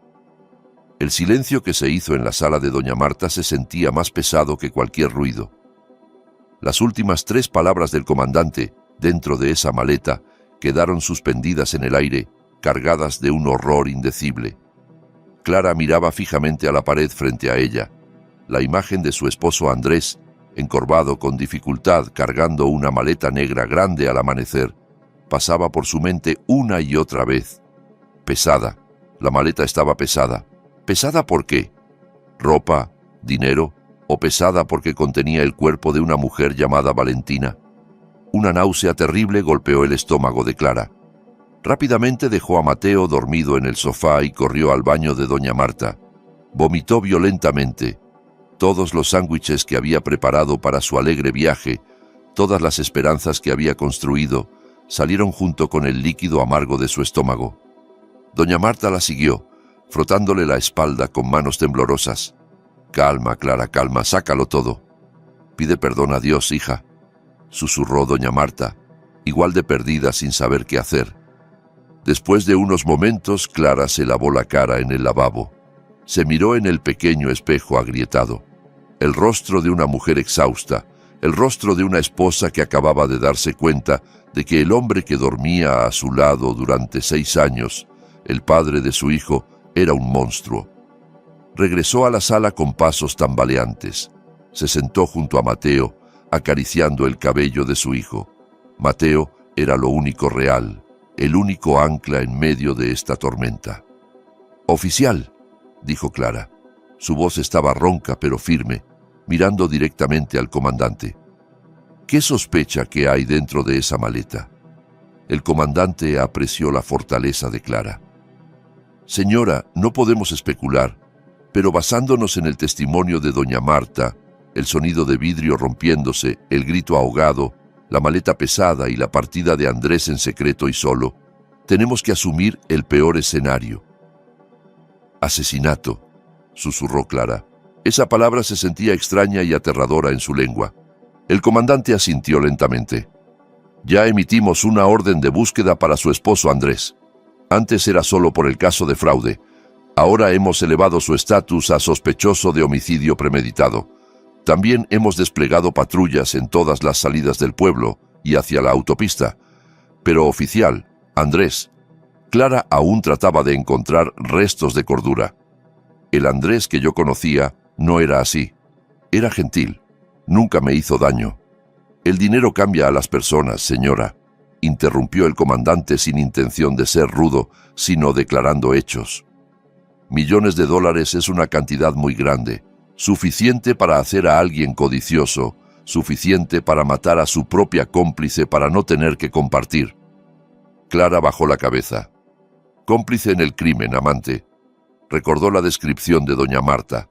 El silencio que se hizo en la sala de doña Marta se sentía más pesado que cualquier ruido. Las últimas 3 palabras del comandante, dentro de esa maleta, quedaron suspendidas en el aire, cargadas de un horror indecible. Clara miraba fijamente a la pared frente a ella. La imagen de su esposo Andrés, encorvado con dificultad cargando una maleta negra grande al amanecer, pasaba por su mente una y otra vez. Pesada. La maleta estaba pesada. ¿Pesada por qué? ¿Ropa? ¿Dinero? ¿O pesada porque contenía el cuerpo de una mujer llamada Valentina? Una náusea terrible golpeó el estómago de Clara. Rápidamente dejó a Mateo dormido en el sofá y corrió al baño de doña Marta. Vomitó violentamente. Todos los sándwiches que había preparado para su alegre viaje, todas las esperanzas que había construido, salieron junto con el líquido amargo de su estómago. Doña Marta la siguió, frotándole la espalda con manos temblorosas. «Calma, Clara, calma, sácalo todo. Pide perdón a Dios, hija», susurró doña Marta, igual de perdida sin saber qué hacer. Después de unos momentos, Clara se lavó la cara en el lavabo. Se miró en el pequeño espejo agrietado. El rostro de una mujer exhausta, el rostro de una esposa que acababa de darse cuenta de que el hombre que dormía a su lado durante 6 años, el padre de su hijo, era un monstruo. Regresó a la sala con pasos tambaleantes. Se sentó junto a Mateo, acariciando el cabello de su hijo. Mateo era lo único real, el único ancla en medio de esta tormenta. «Oficial», dijo Clara. Su voz estaba ronca pero firme, mirando directamente al comandante. «¿Qué sospecha que hay dentro de esa maleta?» El comandante apreció la fortaleza de Clara. «Señora, no podemos especular, pero basándonos en el testimonio de doña Marta, el sonido de vidrio rompiéndose, el grito ahogado, la maleta pesada y la partida de Andrés en secreto y solo, tenemos que asumir el peor escenario». «Asesinato», susurró Clara. Esa palabra se sentía extraña y aterradora en su lengua. El comandante asintió lentamente. Ya emitimos una orden de búsqueda para su esposo Andrés. Antes era solo por el caso de fraude. Ahora hemos elevado su estatus a sospechoso de homicidio premeditado. También hemos desplegado patrullas en todas las salidas del pueblo y hacia la autopista. Pero oficial, Andrés, Clara aún trataba de encontrar restos de cordura. El Andrés que yo conocía no era así. Era gentil. Nunca me hizo daño. El dinero cambia a las personas, señora, interrumpió el comandante sin intención de ser rudo, sino declarando hechos. Millones de dólares es una cantidad muy grande, suficiente para hacer a alguien codicioso, suficiente para matar a su propia cómplice para no tener que compartir. Clara bajó la cabeza. Cómplice en el crimen, amante. Recordó la descripción de doña Marta.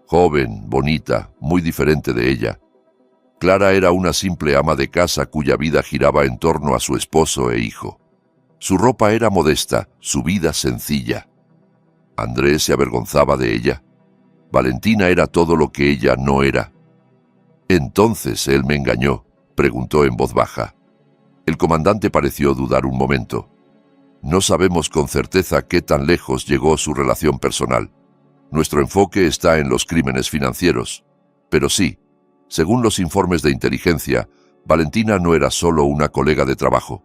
Joven, bonita, muy diferente de ella. Clara era una simple ama de casa cuya vida giraba en torno a su esposo e hijo. Su ropa era modesta, su vida sencilla. Andrés se avergonzaba de ella. Valentina era todo lo que ella no era. «¿Entonces él me engañó?», preguntó en voz baja. El comandante pareció dudar un momento. No sabemos con certeza qué tan lejos llegó su relación personal. Nuestro enfoque está en los crímenes financieros. Pero sí, según los informes de inteligencia, Valentina no era solo una colega de trabajo.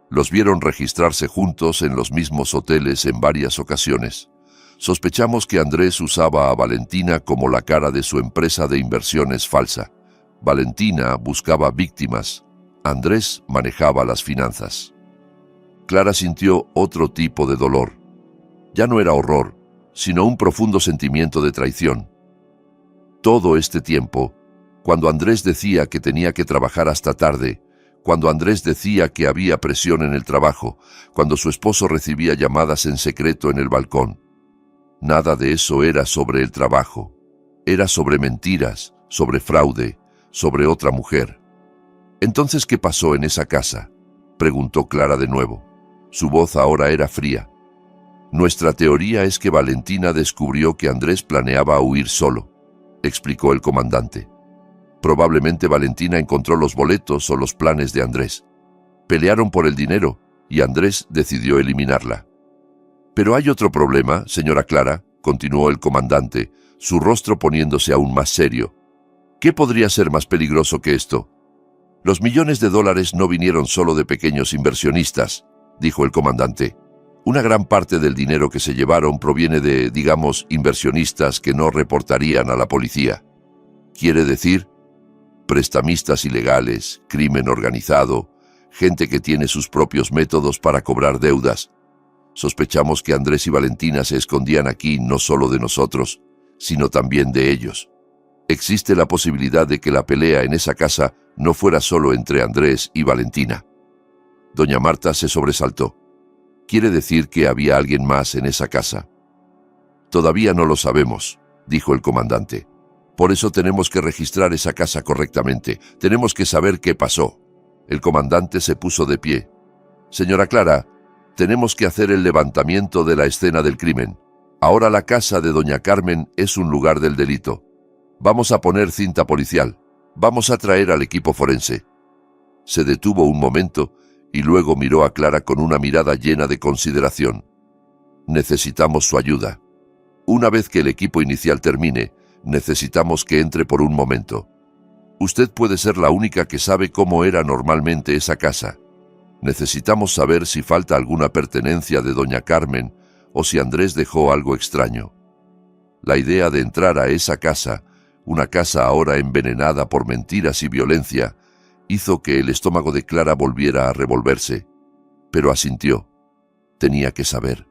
Los vieron registrarse juntos en los mismos hoteles en varias ocasiones. Sospechamos que Andrés usaba a Valentina como la cara de su empresa de inversiones falsa. Valentina buscaba víctimas. Andrés manejaba las finanzas. Clara sintió otro tipo de dolor. Ya no era horror, sino un profundo sentimiento de traición. Todo este tiempo, cuando Andrés decía que tenía que trabajar hasta tarde, cuando Andrés decía que había presión en el trabajo, cuando su esposo recibía llamadas en secreto en el balcón, nada de eso era sobre el trabajo. Era sobre mentiras, sobre fraude, sobre otra mujer. «¿Entonces qué pasó en esa casa?», preguntó Clara de nuevo. Su voz ahora era fría. «Nuestra teoría es que Valentina descubrió que Andrés planeaba huir solo», explicó el comandante. «Probablemente Valentina encontró los boletos o los planes de Andrés. Pelearon por el dinero y Andrés decidió eliminarla». «Pero hay otro problema, señora Clara», continuó el comandante, su rostro poniéndose aún más serio. «¿Qué podría ser más peligroso que esto? Los millones de dólares no vinieron solo de pequeños inversionistas», dijo el comandante. «Una gran parte del dinero que se llevaron proviene de, digamos, inversionistas que no reportarían a la policía. Quiere decir, prestamistas ilegales, crimen organizado, gente que tiene sus propios métodos para cobrar deudas. Sospechamos que Andrés y Valentina se escondían aquí no solo de nosotros, sino también de ellos. Existe la posibilidad de que la pelea en esa casa no fuera solo entre Andrés y Valentina». Doña Marta se sobresaltó. «¿Quiere decir que había alguien más en esa casa?». «Todavía no lo sabemos», dijo el comandante. «Por eso tenemos que registrar esa casa correctamente. Tenemos que saber qué pasó». El comandante se puso de pie. «Señora Clara, tenemos que hacer el levantamiento de la escena del crimen. Ahora la casa de doña Carmen es un lugar del delito. Vamos a poner cinta policial. Vamos a traer al equipo forense». Se detuvo un momento y luego miró a Clara con una mirada llena de consideración. «Necesitamos su ayuda. Una vez que el equipo inicial termine, necesitamos que entre por un momento. Usted puede ser la única que sabe cómo era normalmente esa casa. Necesitamos saber si falta alguna pertenencia de doña Carmen o si Andrés dejó algo extraño. La idea de entrar a esa casa, una casa ahora envenenada por mentiras y violencia, hizo que el estómago de Clara volviera a revolverse, pero asintió. Tenía que saber.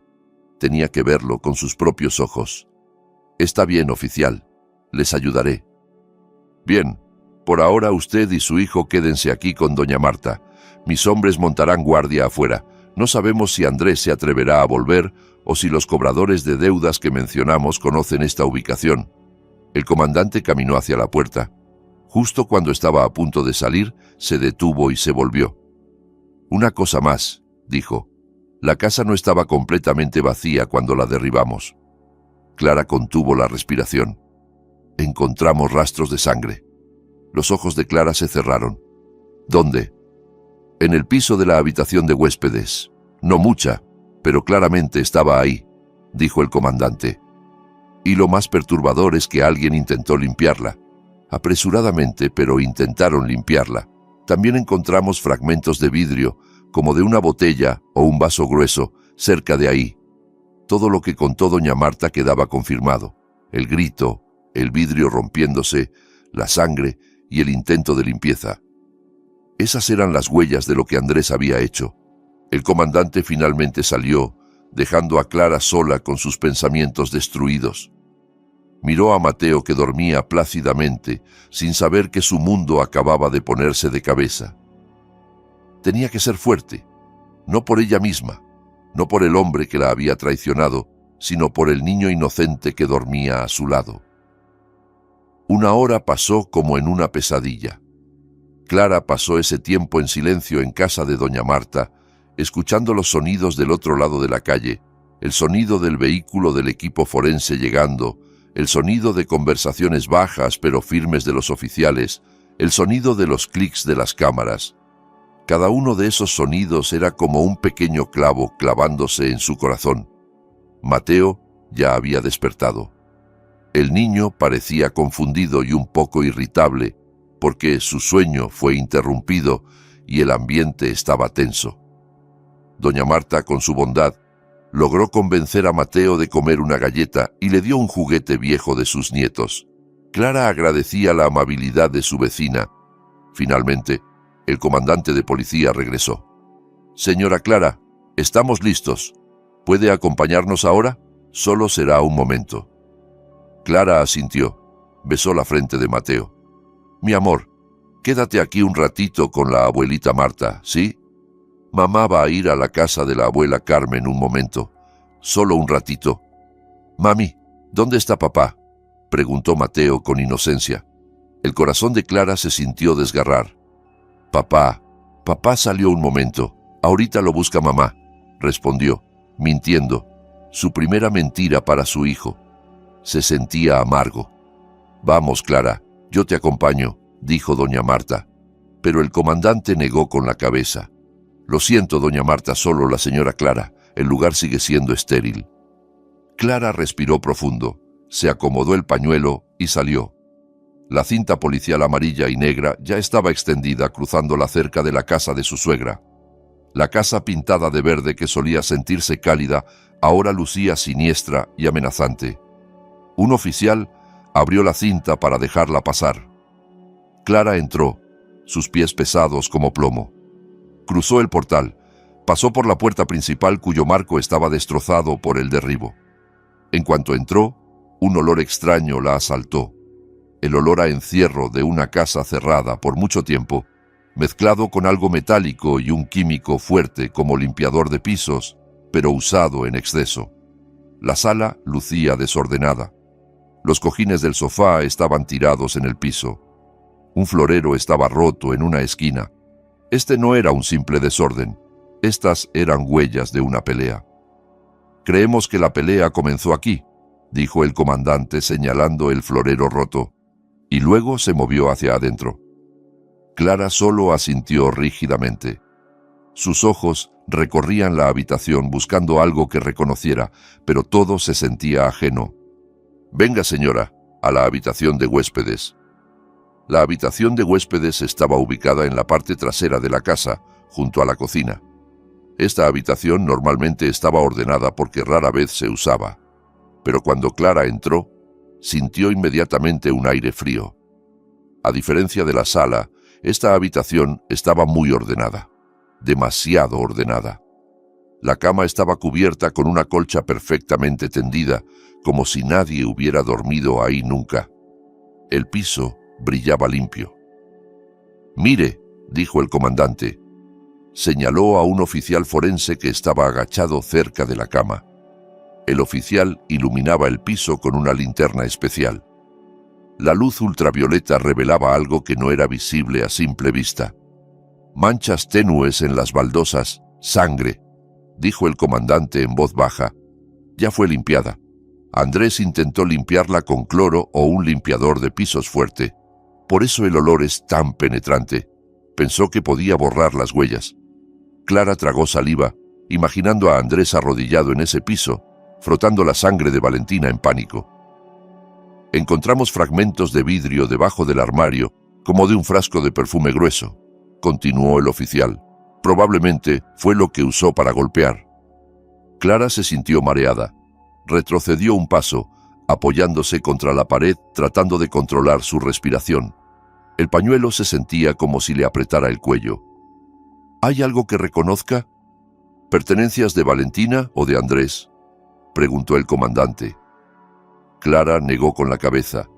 Tenía que verlo con sus propios ojos. «Está bien, oficial. Les ayudaré». «Bien. Por ahora usted y su hijo quédense aquí con doña Marta. Mis hombres montarán guardia afuera. No sabemos si Andrés se atreverá a volver o si los cobradores de deudas que mencionamos conocen esta ubicación». El comandante caminó hacia la puerta. Justo cuando estaba a punto de salir, se detuvo y se volvió. «Una cosa más», dijo. «La casa no estaba completamente vacía cuando la derribamos». Clara contuvo la respiración. «Encontramos rastros de sangre». Los ojos de Clara se cerraron. ¿Dónde? En el piso de la habitación de huéspedes. No mucha, pero claramente estaba ahí, dijo el comandante. Y lo más perturbador es que alguien intentó limpiarla. Apresuradamente, pero intentaron limpiarla. También encontramos fragmentos de vidrio, como de una botella o un vaso grueso, cerca de ahí. Todo lo que contó doña Marta quedaba confirmado. El grito, el vidrio rompiéndose, la sangre y el intento de limpieza. Esas eran las huellas de lo que Andrés había hecho. El comandante finalmente salió, dejando a Clara sola con sus pensamientos destruidos. Miró a Mateo, que dormía plácidamente, sin saber que su mundo acababa de ponerse de cabeza. Tenía que ser fuerte, no por ella misma, no por el hombre que la había traicionado, sino por el niño inocente que dormía a su lado. Una hora pasó como en una pesadilla. Clara pasó ese tiempo en silencio en casa de doña Marta, escuchando los sonidos del otro lado de la calle, el sonido del vehículo del equipo forense llegando, el sonido de conversaciones bajas pero firmes de los oficiales, el sonido de los clics de las cámaras. Cada uno de esos sonidos era como un pequeño clavo clavándose en su corazón. Mateo ya había despertado. El niño parecía confundido y un poco irritable, porque su sueño fue interrumpido y el ambiente estaba tenso. Doña Marta, con su bondad, logró convencer a Mateo de comer una galleta y le dio un juguete viejo de sus nietos. Clara agradecía la amabilidad de su vecina. Finalmente, el comandante de policía regresó. «Señora Clara, estamos listos. ¿Puede acompañarnos ahora? Solo será un momento». Clara asintió. Besó la frente de Mateo. «Mi amor, quédate aquí un ratito con la abuelita Marta, ¿sí? Mamá va a ir a la casa de la abuela Carmen un momento. Solo un ratito». «Mami, ¿dónde está papá?», preguntó Mateo con inocencia. El corazón de Clara se sintió desgarrar. Papá salió un momento. Ahorita lo busca mamá», respondió, mintiendo. Su primera mentira para su hijo. Se sentía amargo. «Vamos, Clara, yo te acompaño», dijo doña Marta. Pero el comandante negó con la cabeza. «Lo siento, doña Marta, solo la señora Clara. El lugar sigue siendo estéril». Clara respiró profundo, se acomodó el pañuelo y salió. La cinta policial amarilla y negra ya estaba extendida cruzando la cerca de la casa de su suegra. La casa pintada de verde, que solía sentirse cálida, ahora lucía siniestra y amenazante. Un oficial abrió la cinta para dejarla pasar. Clara entró, sus pies pesados como plomo. Cruzó el portal, pasó por la puerta principal cuyo marco estaba destrozado por el derribo. En cuanto entró, un olor extraño la asaltó. El olor a encierro de una casa cerrada por mucho tiempo, mezclado con algo metálico y un químico fuerte como limpiador de pisos, pero usado en exceso. La sala lucía desordenada. Los cojines del sofá estaban tirados en el piso. Un florero estaba roto en una esquina. Este no era un simple desorden. Estas eran huellas de una pelea. «Creemos que la pelea comenzó aquí», dijo el comandante señalando el florero roto, y luego se movió hacia adentro. Clara solo asintió rígidamente. Sus ojos recorrían la habitación buscando algo que reconociera, pero todo se sentía ajeno. «Venga, señora, a la habitación de huéspedes». La habitación de huéspedes estaba ubicada en la parte trasera de la casa, junto a la cocina. Esta habitación normalmente estaba ordenada porque rara vez se usaba, pero cuando Clara entró, sintió inmediatamente un aire frío. A diferencia de la sala, esta habitación estaba muy ordenada, demasiado ordenada. La cama estaba cubierta con una colcha perfectamente tendida, como si nadie hubiera dormido ahí nunca. El piso brillaba limpio. «Mire», dijo el comandante. Señaló a un oficial forense que estaba agachado cerca de la cama. El oficial iluminaba el piso con una linterna especial. La luz ultravioleta revelaba algo que no era visible a simple vista. «Manchas tenues en las baldosas, sangre», dijo el comandante en voz baja. «Ya fue limpiada. Andrés intentó limpiarla con cloro o un limpiador de pisos fuerte. Por eso el olor es tan penetrante. Pensó que podía borrar las huellas. Clara tragó saliva, imaginando a Andrés arrodillado en ese piso, frotando la sangre de Valentina en pánico. Encontramos fragmentos de vidrio debajo del armario, como de un frasco de perfume grueso, continuó el oficial. Probablemente fue lo que usó para golpear. Clara se sintió mareada. Retrocedió un paso, apoyándose contra la pared, tratando de controlar su respiración. El pañuelo se sentía como si le apretara el cuello. ¿Hay algo que reconozca? ¿Pertenencias de Valentina o de Andrés?, preguntó el comandante. Clara negó con la cabeza.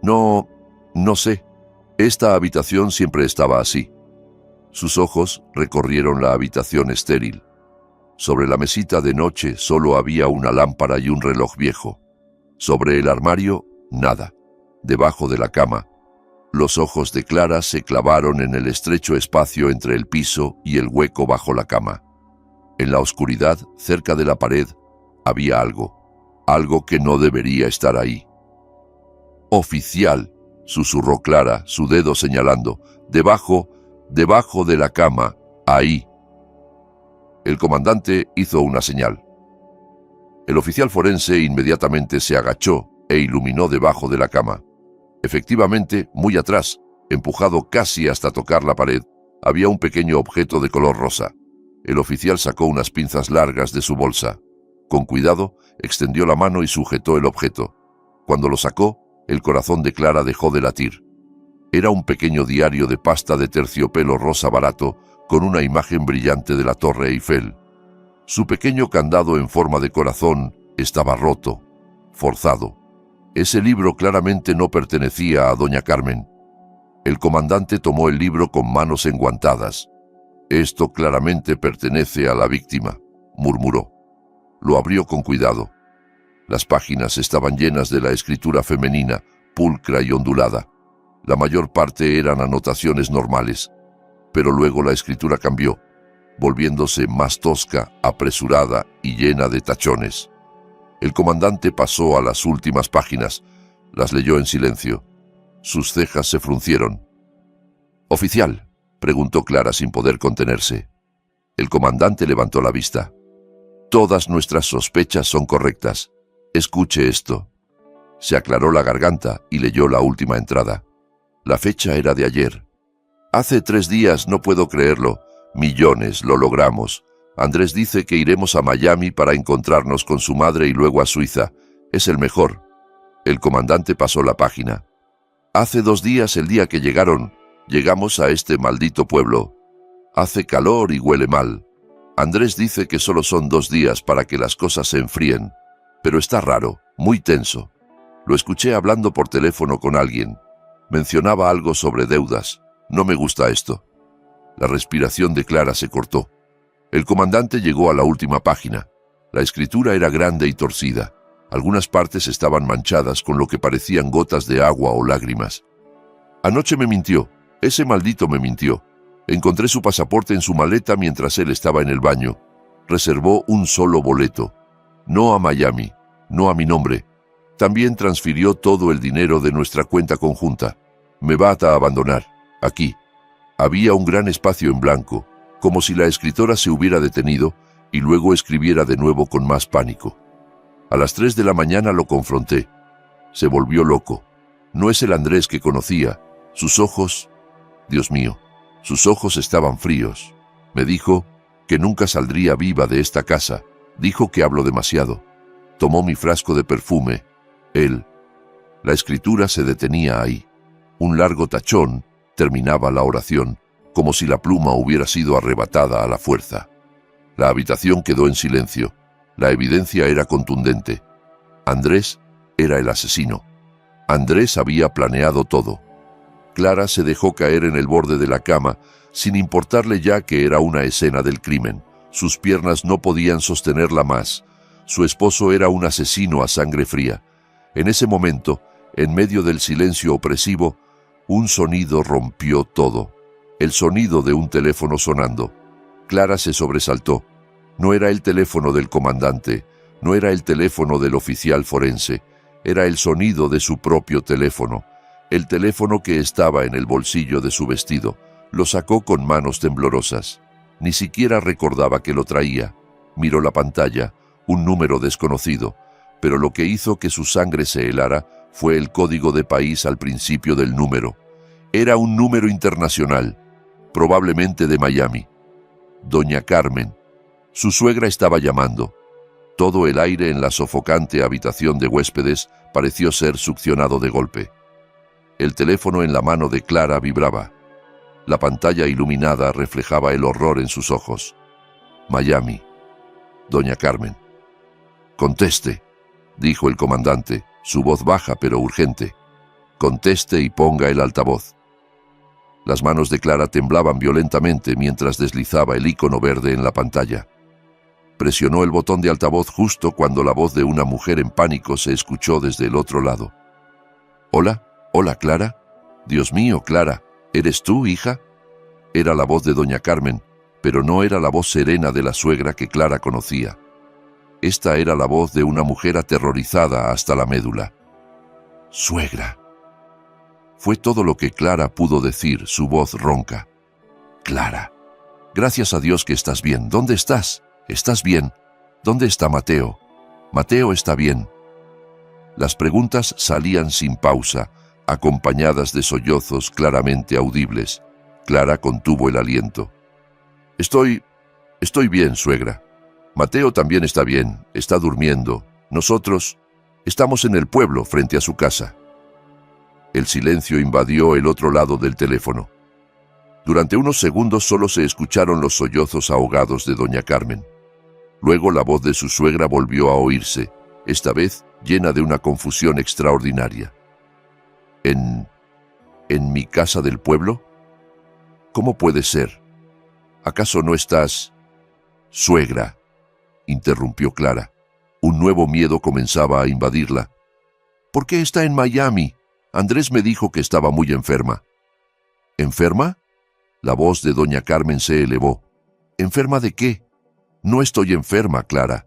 No sé. Esta habitación siempre estaba así. Sus ojos recorrieron la habitación estéril. Sobre la mesita de noche solo había una lámpara y un reloj viejo. Sobre el armario, nada. Debajo de la cama, los ojos de Clara se clavaron en el estrecho espacio entre el piso y el hueco bajo la cama. En la oscuridad, cerca de la pared, había algo que no debería estar ahí. «Oficial», susurró Clara, su dedo señalando, debajo de la cama, ahí». El comandante hizo una señal. El oficial forense inmediatamente se agachó e iluminó debajo de la cama. Efectivamente, muy atrás, empujado casi hasta tocar la pared, había un pequeño objeto de color rosa. El oficial sacó unas pinzas largas de su bolsa. Con cuidado, extendió la mano y sujetó el objeto. Cuando lo sacó, el corazón de Clara dejó de latir. Era un pequeño diario de pasta de terciopelo rosa barato con una imagen brillante de la Torre Eiffel. Su pequeño candado en forma de corazón estaba roto, forzado. Ese libro claramente no pertenecía a doña Carmen. El comandante tomó el libro con manos enguantadas. «Esto claramente pertenece a la víctima», murmuró. Lo abrió con cuidado. Las páginas estaban llenas de la escritura femenina, pulcra y ondulada. La mayor parte eran anotaciones normales, pero luego la escritura cambió, volviéndose más tosca, apresurada y llena de tachones. El comandante pasó a las últimas páginas. Las leyó en silencio. Sus cejas se fruncieron. «Oficial», preguntó Clara sin poder contenerse. El comandante levantó la vista. «Todas nuestras sospechas son correctas. Escuche esto». Se aclaró la garganta y leyó la última entrada. La fecha era de ayer. «Hace 3 días, no puedo creerlo. Millones, lo logramos. Andrés dice que iremos a Miami para encontrarnos con su madre y luego a Suiza. Es el mejor». El comandante pasó la página. «Hace 2 días, el día que llegamos a este maldito pueblo. Hace calor y huele mal. Andrés dice que solo son 2 días para que las cosas se enfríen. Pero está raro, muy tenso. Lo escuché hablando por teléfono con alguien. Mencionaba algo sobre deudas. No me gusta esto». La respiración de Clara se cortó. El comandante llegó a la última página. La escritura era grande y torcida. Algunas partes estaban manchadas con lo que parecían gotas de agua o lágrimas. «Anoche me mintió. Ese maldito me mintió. Encontré su pasaporte en su maleta mientras él estaba en el baño. Reservó un solo boleto. No a Miami, no a mi nombre. También transfirió todo el dinero de nuestra cuenta conjunta. Me va a abandonar. Aquí». Había un gran espacio en blanco, como si la escritora se hubiera detenido y luego escribiera de nuevo con más pánico. A las 3 de la mañana lo confronté. Se volvió loco. No es el Andrés que conocía. Sus ojos... Dios mío, sus ojos estaban fríos. Me dijo que nunca saldría viva de esta casa. Dijo que hablo demasiado. Tomó mi frasco de perfume. Él... La escritura se detenía ahí. Un largo tachón terminaba la oración, como si la pluma hubiera sido arrebatada a la fuerza. La habitación quedó en silencio. La evidencia era contundente. Andrés era el asesino. Andrés había planeado todo. Clara se dejó caer en el borde de la cama, sin importarle ya que era una escena del crimen. Sus piernas no podían sostenerla más. Su esposo era un asesino a sangre fría. En ese momento, en medio del silencio opresivo, un sonido rompió todo. El sonido de un teléfono sonando. Clara se sobresaltó. No era el teléfono del comandante, no era el teléfono del oficial forense, era el sonido de su propio teléfono. El teléfono que estaba en el bolsillo de su vestido lo sacó con manos temblorosas. Ni siquiera recordaba que lo traía. Miró la pantalla, un número desconocido, pero lo que hizo que su sangre se helara fue el código de país al principio del número. Era un número internacional, probablemente de Miami. Doña Carmen. Su suegra estaba llamando. Todo el aire en la sofocante habitación de huéspedes pareció ser succionado de golpe. El teléfono en la mano de Clara vibraba. La pantalla iluminada reflejaba el horror en sus ojos. Miami. Doña Carmen. «Conteste», dijo el comandante, su voz baja pero urgente. «Conteste y ponga el altavoz». Las manos de Clara temblaban violentamente mientras deslizaba el icono verde en la pantalla. Presionó el botón de altavoz justo cuando la voz de una mujer en pánico se escuchó desde el otro lado. «Hola, hola, Clara. Dios mío, Clara, ¿eres tú, hija?» Era la voz de doña Carmen, pero no era la voz serena de la suegra que Clara conocía. Esta era la voz de una mujer aterrorizada hasta la médula. «Suegra». Fue todo lo que Clara pudo decir, su voz ronca. «Clara, gracias a Dios que estás bien. ¿Dónde estás? ¿Estás bien? ¿Dónde está Mateo? Mateo está bien». Las preguntas salían sin pausa, acompañadas de sollozos claramente audibles. Clara contuvo el aliento. Estoy bien, suegra. Mateo también está bien, está durmiendo. Nosotros estamos en el pueblo, frente a su casa». El silencio invadió el otro lado del teléfono. Durante unos segundos solo se escucharon los sollozos ahogados de doña Carmen. Luego la voz de su suegra volvió a oírse, esta vez llena de una confusión extraordinaria. ¿En mi casa del pueblo? ¿Cómo puede ser? ¿Acaso no estás...? «Suegra», interrumpió Clara. Un nuevo miedo comenzaba a invadirla. «¿Por qué está en Miami? Andrés me dijo que estaba muy enferma». «¿Enferma?» La voz de doña Carmen se elevó. «¿Enferma de qué?» «No estoy enferma, Clara.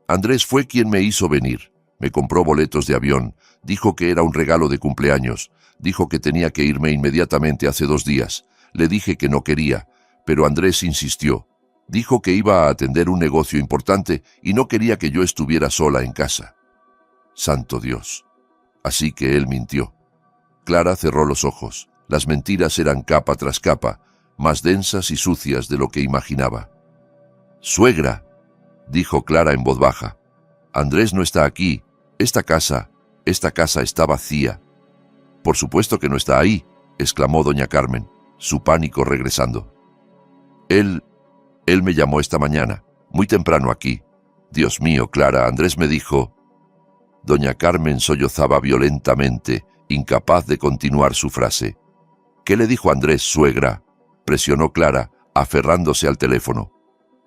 Andrés fue quien me hizo venir. Me compró boletos de avión. Dijo que era un regalo de cumpleaños. Dijo que tenía que irme inmediatamente hace 2 días. Le dije que no quería, pero Andrés insistió. Dijo que iba a atender un negocio importante y no quería que yo estuviera sola en casa». Santo Dios. Así que él mintió. Clara cerró los ojos. Las mentiras eran capa tras capa, más densas y sucias de lo que imaginaba. «Suegra», dijo Clara en voz baja. «Andrés no está aquí. Esta casa está vacía». «Por supuesto que no está ahí», exclamó doña Carmen, su pánico regresando. Él me llamó esta mañana, muy temprano aquí. Dios mío, Clara, Andrés me dijo...» Doña Carmen sollozaba violentamente, incapaz de continuar su frase. «¿Qué le dijo Andrés, suegra?», presionó Clara, aferrándose al teléfono.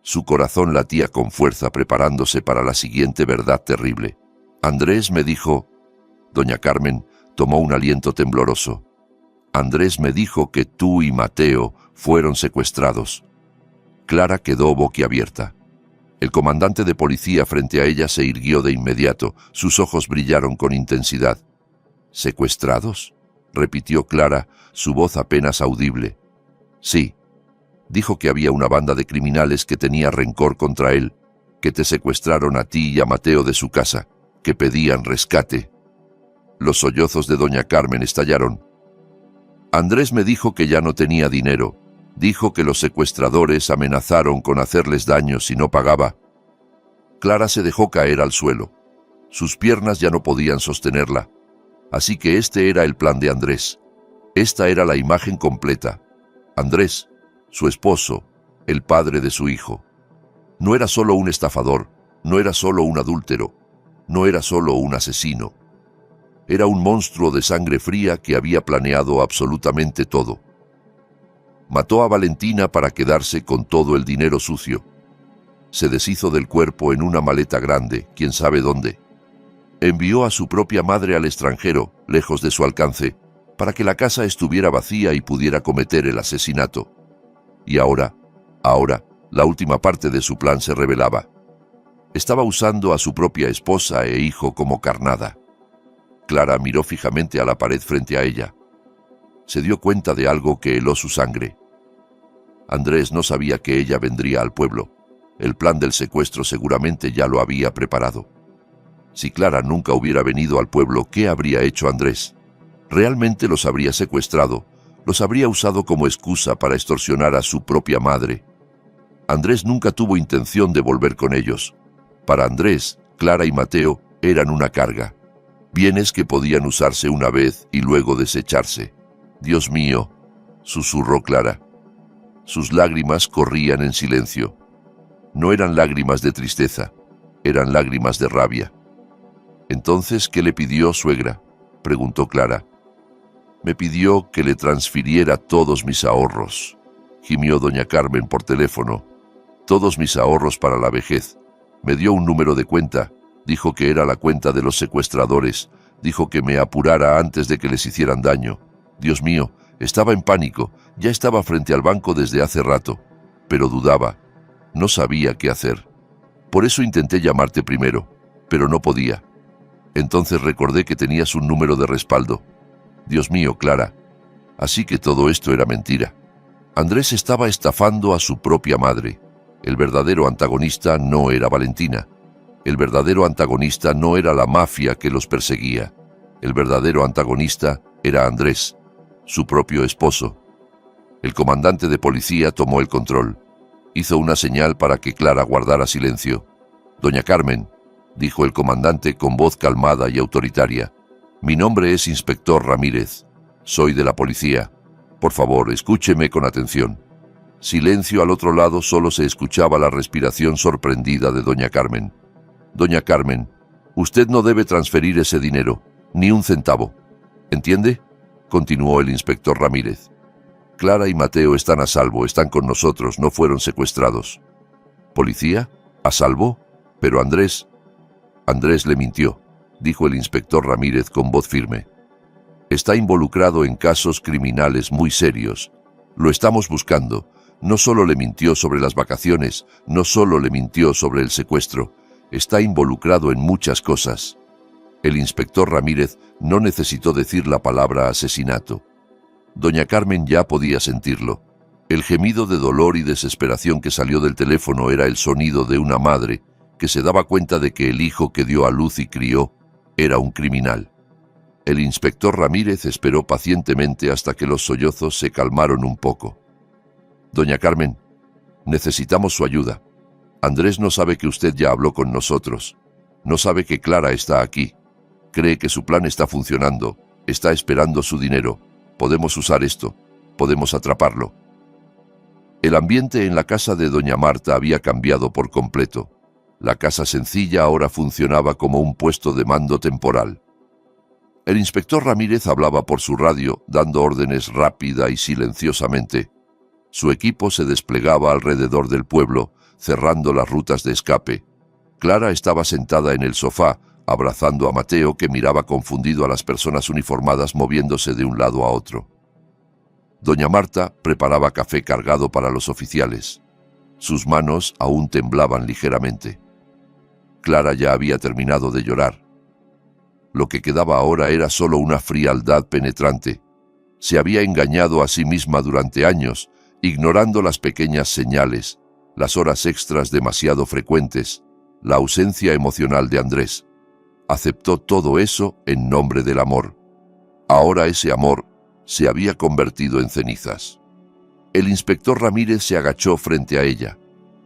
Su corazón latía con fuerza preparándose para la siguiente verdad terrible. «Andrés me dijo...» Doña Carmen tomó un aliento tembloroso. «Andrés me dijo que tú y Mateo fueron secuestrados». Clara quedó boquiabierta. El comandante de policía frente a ella se irguió de inmediato. Sus ojos brillaron con intensidad. «¿Secuestrados?», repitió Clara, su voz apenas audible. «Sí. Dijo que había una banda de criminales que tenía rencor contra él, que te secuestraron a ti y a Mateo de su casa, que pedían rescate». Los sollozos de doña Carmen estallaron. «Andrés me dijo que ya no tenía dinero. Dijo que los secuestradores amenazaron con hacerles daño si no pagaba». Clara se dejó caer al suelo. Sus piernas ya no podían sostenerla. Así que este era el plan de Andrés. Esta era la imagen completa. Andrés, su esposo, el padre de su hijo. No era solo un estafador, no era solo un adúltero, no era solo un asesino. Era un monstruo de sangre fría que había planeado absolutamente todo. Mató a Valentina para quedarse con todo el dinero sucio. Se deshizo del cuerpo en una maleta grande, quién sabe dónde. Envió a su propia madre al extranjero, lejos de su alcance, para que la casa estuviera vacía y pudiera cometer el asesinato. Y ahora, la última parte de su plan se revelaba. Estaba usando a su propia esposa e hijo como carnada. Clara miró fijamente a la pared frente a ella. Se dio cuenta de algo que heló su sangre. Andrés no sabía que ella vendría al pueblo. El plan del secuestro seguramente ya lo había preparado. Si Clara nunca hubiera venido al pueblo, ¿qué habría hecho Andrés? Realmente los habría secuestrado, los habría usado como excusa para extorsionar a su propia madre. Andrés nunca tuvo intención de volver con ellos. Para Andrés, Clara y Mateo eran una carga, bienes que podían usarse una vez y luego desecharse. «Dios mío», susurró Clara. Sus lágrimas corrían en silencio. No eran lágrimas de tristeza, eran lágrimas de rabia. «Entonces, ¿qué le pidió, suegra?», preguntó Clara. «Me pidió que le transfiriera todos mis ahorros», gimió doña Carmen por teléfono. «Todos mis ahorros para la vejez. Me dio un número de cuenta, dijo que era la cuenta de los secuestradores, dijo que me apurara antes de que les hicieran daño. Dios mío, estaba en pánico, ya estaba frente al banco desde hace rato, pero dudaba, no sabía qué hacer. Por eso intenté llamarte primero, pero no podía. Entonces recordé que tenías un número de respaldo. Dios mío, Clara, así que todo esto era mentira. Andrés estaba estafando a su propia madre. El verdadero antagonista no era Valentina. El verdadero antagonista no era la mafia que los perseguía. El verdadero antagonista era Andrés, su propio esposo. El comandante de policía tomó el control. Hizo una señal para que Clara guardara silencio. «Doña Carmen», dijo el comandante con voz calmada y autoritaria, «mi nombre es Inspector Ramírez. Soy de la policía. Por favor, escúcheme con atención». Silencio al otro lado, solo se escuchaba la respiración sorprendida de doña Carmen. «Doña Carmen, usted no debe transferir ese dinero, ni un centavo. ¿Entiende?», continuó el inspector Ramírez. «Clara y Mateo están a salvo, están con nosotros, no fueron secuestrados». «¿Policía? ¿A salvo? Pero Andrés...» «Andrés le mintió», dijo el inspector Ramírez con voz firme. «Está involucrado en casos criminales muy serios. Lo estamos buscando. No solo le mintió sobre las vacaciones, no solo le mintió sobre el secuestro, está involucrado en muchas cosas». El inspector Ramírez no necesitó decir la palabra asesinato. Doña Carmen ya podía sentirlo. El gemido de dolor y desesperación que salió del teléfono era el sonido de una madre que se daba cuenta de que el hijo que dio a luz y crió era un criminal. El inspector Ramírez esperó pacientemente hasta que los sollozos se calmaron un poco. «Doña Carmen, necesitamos su ayuda. Andrés no sabe que usted ya habló con nosotros. No sabe que Clara está aquí. Cree que su plan está funcionando. Está esperando su dinero. Podemos usar esto. Podemos atraparlo». El ambiente en la casa de doña Marta había cambiado por completo. La casa sencilla ahora funcionaba como un puesto de mando temporal. El inspector Ramírez hablaba por su radio, dando órdenes rápida y silenciosamente. Su equipo se desplegaba alrededor del pueblo, cerrando las rutas de escape. Clara estaba sentada en el sofá, abrazando a Mateo, que miraba confundido a las personas uniformadas moviéndose de un lado a otro. Doña Marta preparaba café cargado para los oficiales. Sus manos aún temblaban ligeramente. Clara ya había terminado de llorar. Lo que quedaba ahora era solo una frialdad penetrante. Se había engañado a sí misma durante años, ignorando las pequeñas señales, las horas extras demasiado frecuentes, la ausencia emocional de Andrés. Aceptó todo eso en nombre del amor. Ahora ese amor se había convertido en cenizas. El inspector Ramírez se agachó frente a ella.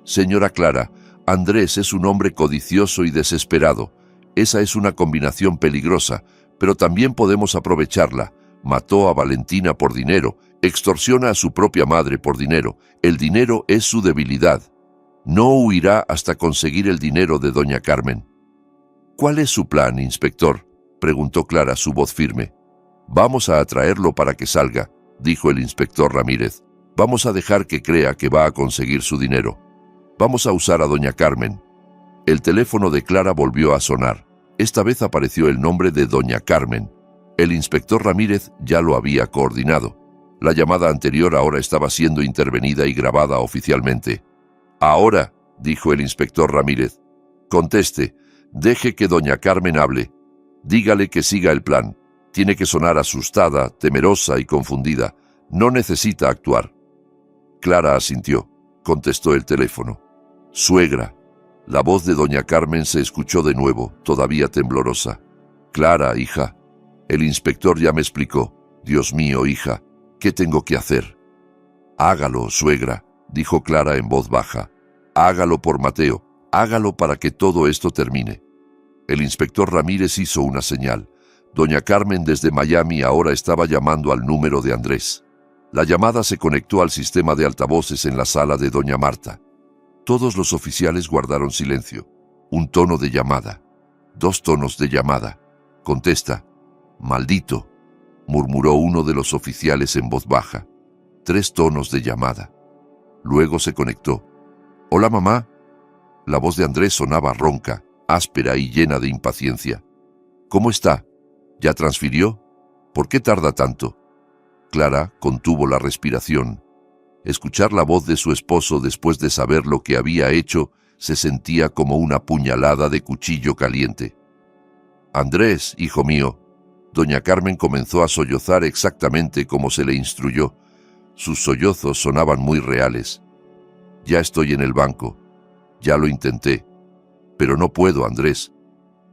«Señora Clara, Andrés es un hombre codicioso y desesperado. Esa es una combinación peligrosa, pero también podemos aprovecharla. Mató a Valentina por dinero, extorsiona a su propia madre por dinero. El dinero es su debilidad. No huirá hasta conseguir el dinero de doña Carmen». «¿Cuál es su plan, inspector?», preguntó Clara, su voz firme. «Vamos a atraerlo para que salga», dijo el inspector Ramírez. «Vamos a dejar que crea que va a conseguir su dinero. Vamos a usar a doña Carmen». El teléfono de Clara volvió a sonar. Esta vez apareció el nombre de doña Carmen. El inspector Ramírez ya lo había coordinado. La llamada anterior ahora estaba siendo intervenida y grabada oficialmente. «Ahora», dijo el inspector Ramírez, «conteste, deje que doña Carmen hable. Dígale que siga el plan. Tiene que sonar asustada, temerosa y confundida. No necesita actuar. Clara asintió. Contestó el teléfono. Suegra. La voz de doña Carmen se escuchó de nuevo, todavía temblorosa. Clara, hija. El inspector ya me explicó. Dios mío, hija, ¿qué tengo que hacer? Hágalo, suegra, dijo Clara en voz baja. Hágalo por Mateo. Hágalo para que todo esto termine. El inspector Ramírez hizo una señal. Doña Carmen desde Miami ahora estaba llamando al número de Andrés. La llamada se conectó al sistema de altavoces en la sala de doña Marta. Todos los oficiales guardaron silencio. Un tono de llamada. 2 tonos de llamada. Contesta. Maldito, murmuró uno de los oficiales en voz baja. 3 tonos de llamada. Luego se conectó. Hola, mamá. La voz de Andrés sonaba ronca, áspera y llena de impaciencia. ¿Cómo está? ¿Ya transfirió? ¿Por qué tarda tanto? Clara contuvo la respiración. Escuchar la voz de su esposo después de saber lo que había hecho se sentía como una puñalada de cuchillo caliente. Andrés, hijo mío. Doña Carmen comenzó a sollozar exactamente como se le instruyó. Sus sollozos sonaban muy reales. Ya estoy en el banco. Ya lo intenté. Pero no puedo, Andrés.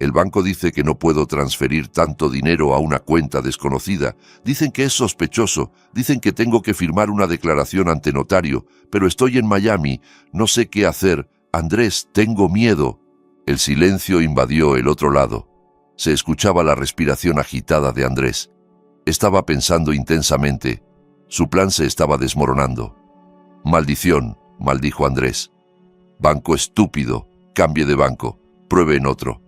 El banco dice que no puedo transferir tanto dinero a una cuenta desconocida. Dicen que es sospechoso. Dicen que tengo que firmar una declaración ante notario. Pero estoy en Miami. No sé qué hacer. Andrés, tengo miedo. El silencio invadió el otro lado. Se escuchaba la respiración agitada de Andrés. Estaba pensando intensamente. Su plan se estaba desmoronando. Maldición, maldijo Andrés. Banco estúpido. Cambie de banco. Pruebe en otro.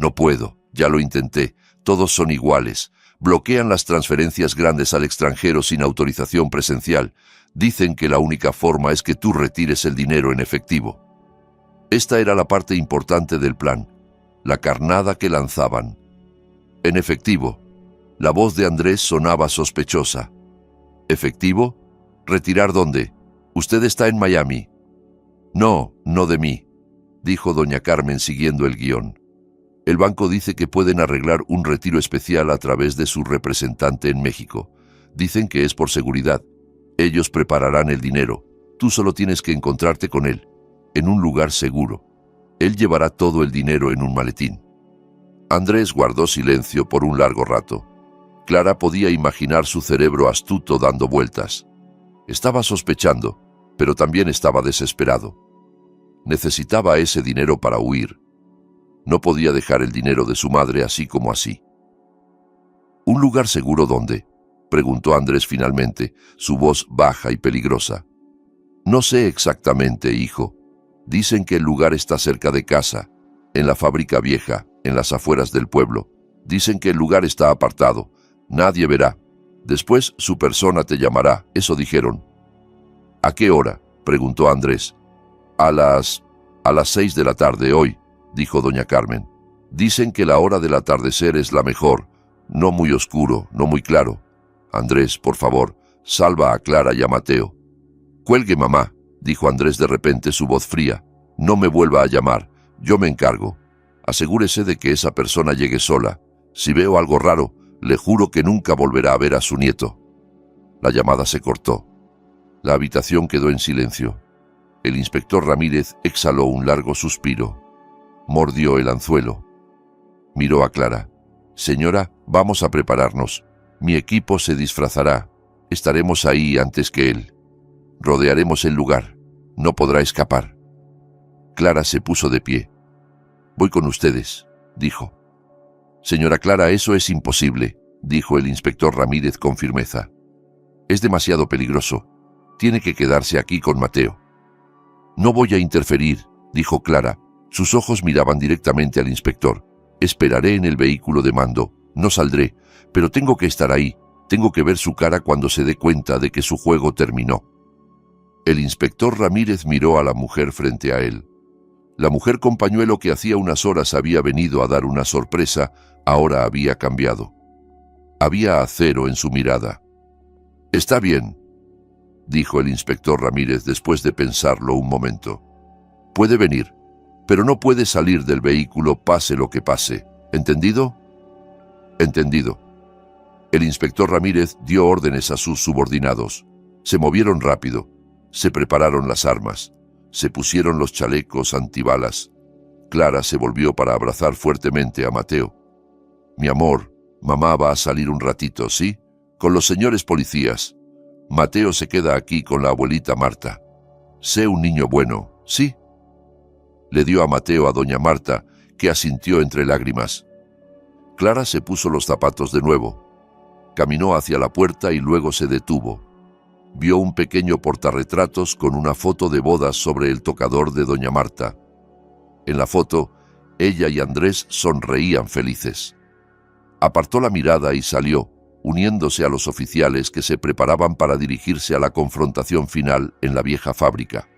No puedo, ya lo intenté, todos son iguales. Bloquean las transferencias grandes al extranjero sin autorización presencial. Dicen que la única forma es que tú retires el dinero en efectivo. Esta era la parte importante del plan, la carnada que lanzaban. En efectivo, la voz de Andrés sonaba sospechosa. ¿Efectivo? ¿Retirar dónde? Usted está en Miami. No, no de mí, dijo doña Carmen siguiendo el guión. El banco dice que pueden arreglar un retiro especial a través de su representante en México. Dicen que es por seguridad. Ellos prepararán el dinero. Tú solo tienes que encontrarte con él, en un lugar seguro. Él llevará todo el dinero en un maletín. Andrés guardó silencio por un largo rato. Clara podía imaginar su cerebro astuto dando vueltas. Estaba sospechando, pero también estaba desesperado. Necesitaba ese dinero para huir. No podía dejar el dinero de su madre así como así. ¿Un lugar seguro dónde?, preguntó Andrés finalmente, su voz baja y peligrosa. No sé exactamente, hijo. Dicen que el lugar está cerca de casa, en la fábrica vieja, en las afueras del pueblo. Dicen que el lugar está apartado. Nadie verá. Después su persona te llamará, eso dijeron. ¿A qué hora?, preguntó Andrés. A las 6 de la tarde hoy, dijo doña Carmen. Dicen que la hora del atardecer es la mejor, no muy oscuro, no muy claro. Andrés, por favor, salva a Clara y a Mateo. Cuelgue, mamá, dijo Andrés de repente, su voz fría. No me vuelva a llamar, yo me encargo. Asegúrese de que esa persona llegue sola. Si veo algo raro, le juro que nunca volverá a ver a su nieto. La llamada se cortó. La habitación quedó en silencio. El inspector Ramírez exhaló un largo suspiro. Mordió el anzuelo. Miró a Clara. Señora, vamos a prepararnos. Mi equipo se disfrazará. Estaremos ahí antes que él. Rodearemos el lugar. No podrá escapar. Clara se puso de pie. Voy con ustedes, dijo. Señora Clara, eso es imposible, dijo el inspector Ramírez con firmeza. Es demasiado peligroso. Tiene que quedarse aquí con Mateo. No voy a interferir, dijo Clara. Sus ojos miraban directamente al inspector. Esperaré en el vehículo de mando. No saldré, pero tengo que estar ahí. Tengo que ver su cara cuando se dé cuenta de que su juego terminó. El inspector Ramírez miró a la mujer frente a él. La mujer con pañuelo que hacía unas horas había venido a dar una sorpresa, ahora había cambiado. Había acero en su mirada. «Está bien», dijo el inspector Ramírez después de pensarlo un momento. «Puede venir, pero no puede salir del vehículo pase lo que pase. ¿Entendido?» «Entendido». El inspector Ramírez dio órdenes a sus subordinados. Se movieron rápido, se prepararon las armas, se pusieron los chalecos antibalas. Clara se volvió para abrazar fuertemente a Mateo. «Mi amor, mamá va a salir un ratito, ¿sí? Con los señores policías. Mateo se queda aquí con la abuelita Marta. Sé un niño bueno, ¿sí?» Le dio a Mateo a doña Marta, que asintió entre lágrimas. Clara se puso los zapatos de nuevo. Caminó hacia la puerta y luego se detuvo. Vio un pequeño portarretratos con una foto de bodas sobre el tocador de doña Marta. En la foto, ella y Andrés sonreían felices. Apartó la mirada y salió, uniéndose a los oficiales que se preparaban para dirigirse a la confrontación final en la vieja fábrica.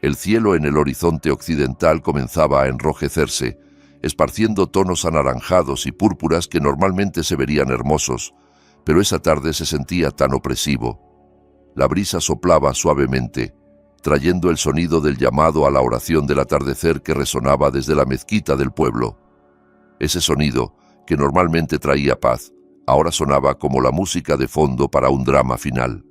El cielo en el horizonte occidental comenzaba a enrojecerse, esparciendo tonos anaranjados y púrpuras que normalmente se verían hermosos, pero esa tarde se sentía tan opresivo. La brisa soplaba suavemente, trayendo el sonido del llamado a la oración del atardecer que resonaba desde la mezquita del pueblo. Ese sonido, que normalmente traía paz, ahora sonaba como la música de fondo para un drama final.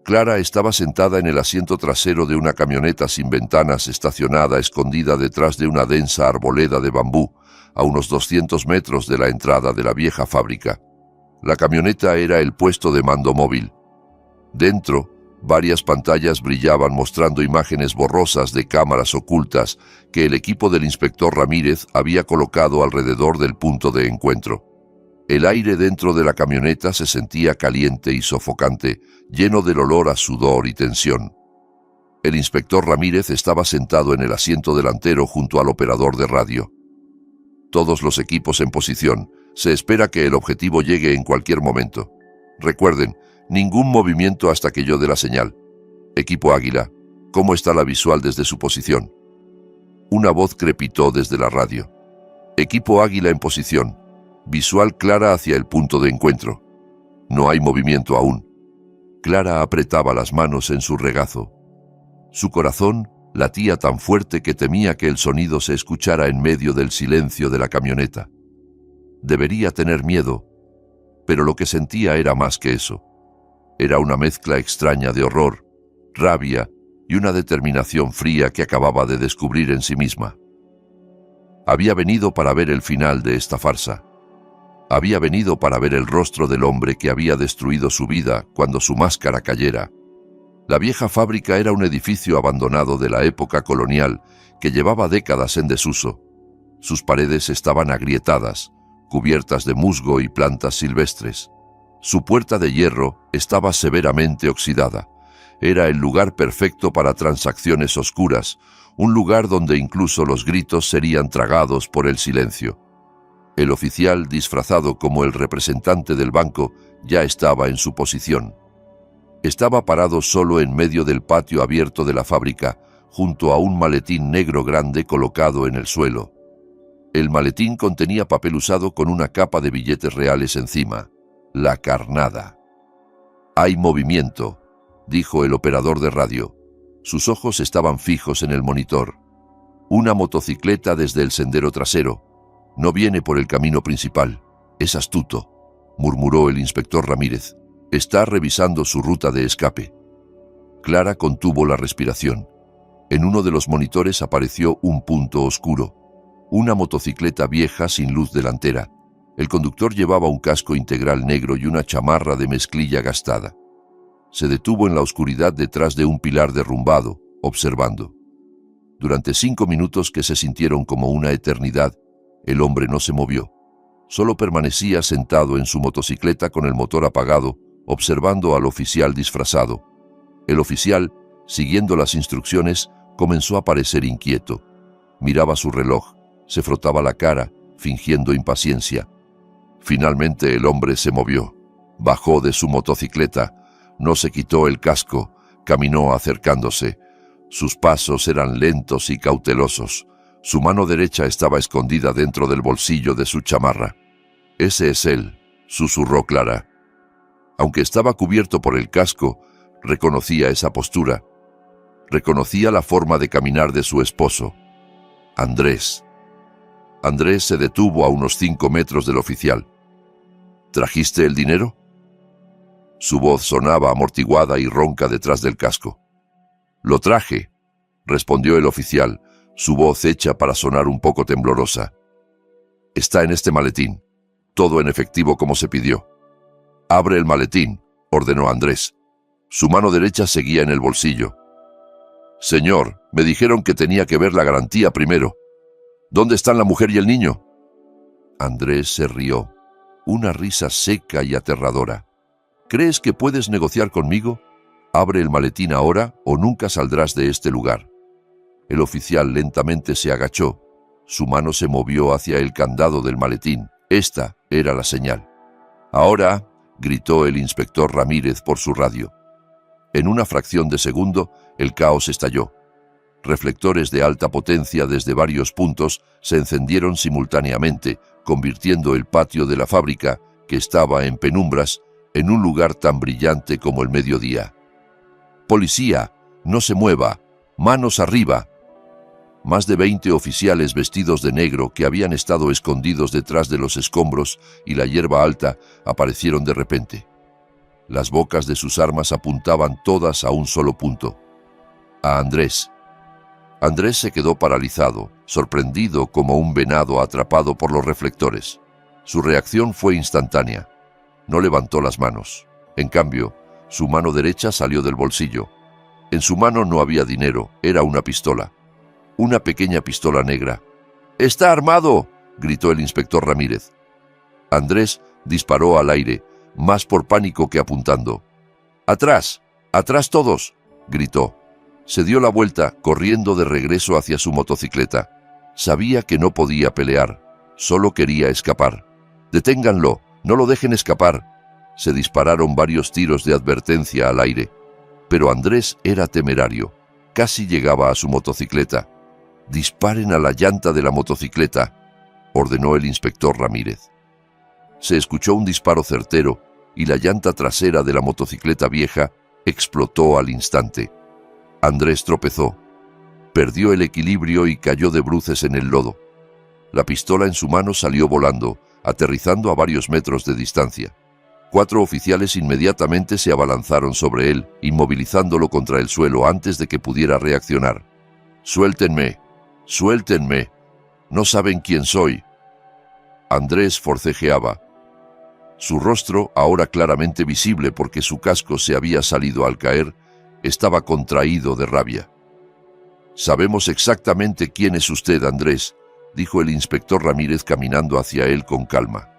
Clara estaba sentada en el asiento trasero de una camioneta sin ventanas estacionada escondida detrás de una densa arboleda de bambú, a unos 200 metros de la entrada de la vieja fábrica. La camioneta era el puesto de mando móvil. Dentro, varias pantallas brillaban mostrando imágenes borrosas de cámaras ocultas que el equipo del inspector Ramírez había colocado alrededor del punto de encuentro. El aire dentro de la camioneta se sentía caliente y sofocante, lleno del olor a sudor y tensión. El inspector Ramírez estaba sentado en el asiento delantero junto al operador de radio. Todos los equipos en posición. Se espera que el objetivo llegue en cualquier momento. Recuerden, ningún movimiento hasta que yo dé la señal. Equipo Águila, ¿cómo está la visual desde su posición? Una voz crepitó desde la radio. Equipo Águila en posición. Visual clara hacia el punto de encuentro. No hay movimiento aún. Clara apretaba las manos en su regazo. Su corazón latía tan fuerte que temía que el sonido se escuchara en medio del silencio de la camioneta. Debería tener miedo, pero lo que sentía era más que eso. Era una mezcla extraña de horror, rabia y una determinación fría que acababa de descubrir en sí misma. Había venido para ver el final de esta farsa. Había venido para ver el rostro del hombre que había destruido su vida cuando su máscara cayera. La vieja fábrica era un edificio abandonado de la época colonial que llevaba décadas en desuso. Sus paredes estaban agrietadas, cubiertas de musgo y plantas silvestres. Su puerta de hierro estaba severamente oxidada. Era el lugar perfecto para transacciones oscuras, un lugar donde incluso los gritos serían tragados por el silencio. El oficial, disfrazado como el representante del banco, ya estaba en su posición. Estaba parado solo en medio del patio abierto de la fábrica, junto a un maletín negro grande colocado en el suelo. El maletín contenía papel usado con una capa de billetes reales encima. La carnada. «Hay movimiento», dijo el operador de radio. Sus ojos estaban fijos en el monitor. «Una motocicleta desde el sendero trasero. No viene por el camino principal. Es astuto», murmuró el inspector Ramírez. «Está revisando su ruta de escape». Clara contuvo la respiración. En uno de los monitores apareció un punto oscuro. Una motocicleta vieja sin luz delantera. El conductor llevaba un casco integral negro y una chamarra de mezclilla gastada. Se detuvo en la oscuridad detrás de un pilar derrumbado, observando. Durante 5 minutos que se sintieron como una eternidad, el hombre no se movió. Solo permanecía sentado en su motocicleta con el motor apagado, observando al oficial disfrazado. El oficial, siguiendo las instrucciones, comenzó a parecer inquieto. Miraba su reloj, se frotaba la cara, fingiendo impaciencia. Finalmente el hombre se movió. Bajó de su motocicleta, no se quitó el casco, caminó acercándose. Sus pasos eran lentos y cautelosos. Su mano derecha estaba escondida dentro del bolsillo de su chamarra. «Ese es él», susurró Clara. Aunque estaba cubierto por el casco, reconocía esa postura. Reconocía la forma de caminar de su esposo. Andrés. Andrés se detuvo a unos 5 metros del oficial. ¿Trajiste el dinero? Su voz sonaba amortiguada y ronca detrás del casco. Lo traje, respondió el oficial, su voz hecha para sonar un poco temblorosa. Está en este maletín, todo en efectivo como se pidió. Abre el maletín, ordenó Andrés. Su mano derecha seguía en el bolsillo. Señor, me dijeron que tenía que ver la garantía primero. ¿Dónde están la mujer y el niño? Andrés se rió, una risa seca y aterradora. ¿Crees que puedes negociar conmigo? Abre el maletín ahora o nunca saldrás de este lugar. El oficial lentamente se agachó. Su mano se movió hacia el candado del maletín. Esta era la señal. Ahora, gritó el inspector Ramírez por su radio. En una fracción de segundo, el caos estalló. Reflectores de alta potencia desde varios puntos se encendieron simultáneamente, convirtiendo el patio de la fábrica, que estaba en penumbras, en un lugar tan brillante como el mediodía. «Policía, no se mueva, manos arriba». Más de 20 oficiales vestidos de negro que habían estado escondidos detrás de los escombros y la hierba alta aparecieron de repente. Las bocas de sus armas apuntaban todas a un solo punto: a Andrés. Andrés se quedó paralizado, sorprendido como un venado atrapado por los reflectores. Su reacción fue instantánea. No levantó las manos. En cambio, su mano derecha salió del bolsillo. En su mano no había dinero, era una pistola. Una pequeña pistola negra. «¡Está armado!», gritó el inspector Ramírez. Andrés disparó al aire, más por pánico que apuntando. «¡Atrás! ¡Atrás todos!», gritó. Se dio la vuelta, corriendo de regreso hacia su motocicleta. Sabía que no podía pelear, solo quería escapar. «¡Deténganlo! ¡No lo dejen escapar!». Se dispararon varios tiros de advertencia al aire. Pero Andrés era temerario. Casi llegaba a su motocicleta. «Disparen a la llanta de la motocicleta», ordenó el inspector Ramírez. Se escuchó un disparo certero y la llanta trasera de la motocicleta vieja explotó al instante. Andrés tropezó, perdió el equilibrio y cayó de bruces en el lodo. La pistola en su mano salió volando, aterrizando a varios metros de distancia. 4 oficiales inmediatamente se abalanzaron sobre él, inmovilizándolo contra el suelo antes de que pudiera reaccionar. «¡Suéltenme! ¡Suéltenme! No saben quién soy». Andrés forcejeaba. Su rostro, ahora claramente visible porque su casco se había salido al caer, estaba contraído de rabia. «Sabemos exactamente quién es usted, Andrés», dijo el inspector Ramírez caminando hacia él con calma.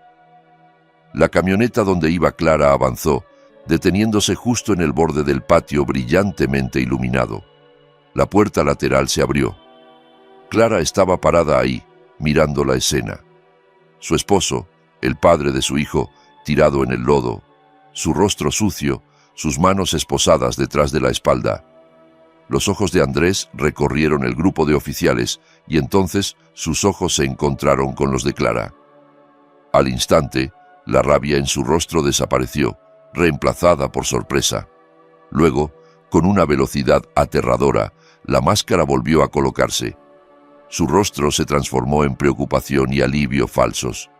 La camioneta donde iba Clara avanzó, deteniéndose justo en el borde del patio brillantemente iluminado. La puerta lateral se abrió. Clara estaba parada ahí, mirando la escena. Su esposo, el padre de su hijo, tirado en el lodo, su rostro sucio, sus manos esposadas detrás de la espalda. Los ojos de Andrés recorrieron el grupo de oficiales y entonces sus ojos se encontraron con los de Clara. Al instante, la rabia en su rostro desapareció, reemplazada por sorpresa. Luego, con una velocidad aterradora, la máscara volvió a colocarse. Su rostro se transformó en preocupación y alivio falsos.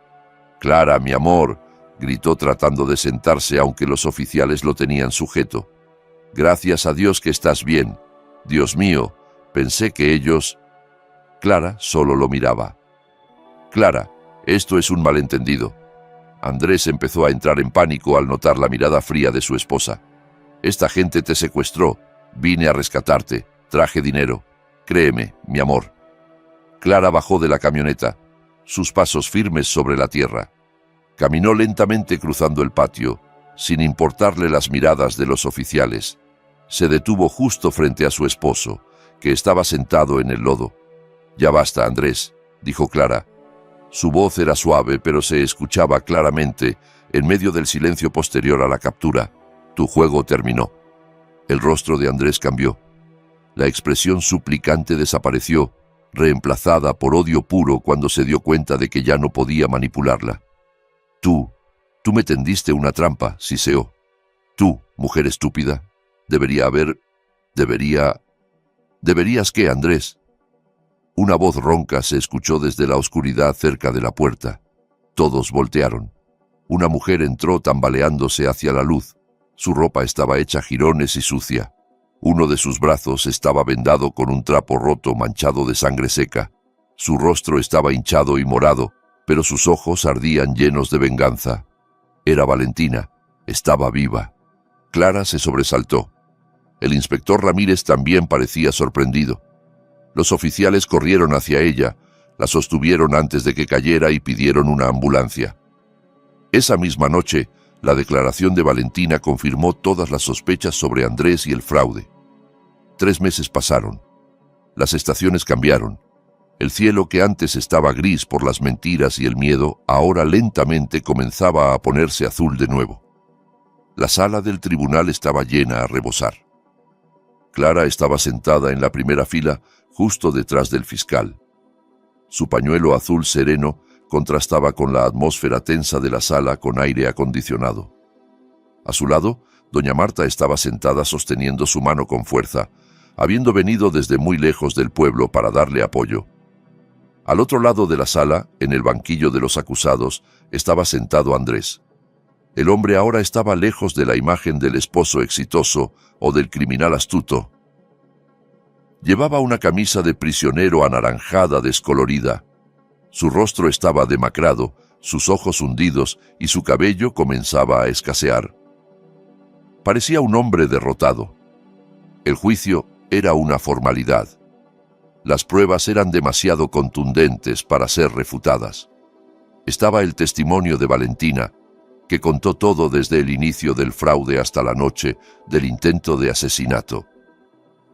«Clara, mi amor», gritó tratando de sentarse aunque los oficiales lo tenían sujeto. «Gracias a Dios que estás bien. Dios mío, pensé que ellos...». Clara solo lo miraba. «Clara, esto es un malentendido». Andrés empezó a entrar en pánico al notar la mirada fría de su esposa. «Esta gente te secuestró. Vine a rescatarte. Traje dinero. Créeme, mi amor». Clara bajó de la camioneta, sus pasos firmes sobre la tierra. Caminó lentamente cruzando el patio, sin importarle las miradas de los oficiales. Se detuvo justo frente a su esposo, que estaba sentado en el lodo. «Ya basta, Andrés», dijo Clara. Su voz era suave, pero se escuchaba claramente en medio del silencio posterior a la captura. «Tu juego terminó». El rostro de Andrés cambió. La expresión suplicante desapareció, reemplazada por odio puro cuando se dio cuenta de que ya no podía manipularla. Tú me tendiste una trampa», siseó. «Tú, mujer estúpida, ¿Deberías qué, Andrés?» Una voz ronca se escuchó desde la oscuridad cerca de la puerta. Todos voltearon. Una mujer entró tambaleándose hacia la luz. Su ropa estaba hecha jirones y sucia. Uno de sus brazos estaba vendado con un trapo roto manchado de sangre seca. Su rostro estaba hinchado y morado, pero sus ojos ardían llenos de venganza. Era Valentina. Estaba viva. Clara se sobresaltó. El inspector Ramírez también parecía sorprendido. Los oficiales corrieron hacia ella, la sostuvieron antes de que cayera y pidieron una ambulancia. Esa misma noche, la declaración de Valentina confirmó todas las sospechas sobre Andrés y el fraude. 3 meses pasaron. Las estaciones cambiaron. El cielo, que antes estaba gris por las mentiras y el miedo, ahora lentamente comenzaba a ponerse azul de nuevo. La sala del tribunal estaba llena a rebosar. Clara estaba sentada en la primera fila, justo detrás del fiscal. Su pañuelo azul sereno contrastaba con la atmósfera tensa de la sala con aire acondicionado. A su lado, doña Marta estaba sentada sosteniendo su mano con fuerza, habiendo venido desde muy lejos del pueblo para darle apoyo. Al otro lado de la sala, en el banquillo de los acusados, estaba sentado Andrés. El hombre ahora estaba lejos de la imagen del esposo exitoso o del criminal astuto. Llevaba una camisa de prisionero anaranjada descolorida. Su rostro estaba demacrado, sus ojos hundidos y su cabello comenzaba a escasear. Parecía un hombre derrotado. El juicio era una formalidad. Las pruebas eran demasiado contundentes para ser refutadas. Estaba el testimonio de Valentina, que contó todo desde el inicio del fraude hasta la noche del intento de asesinato.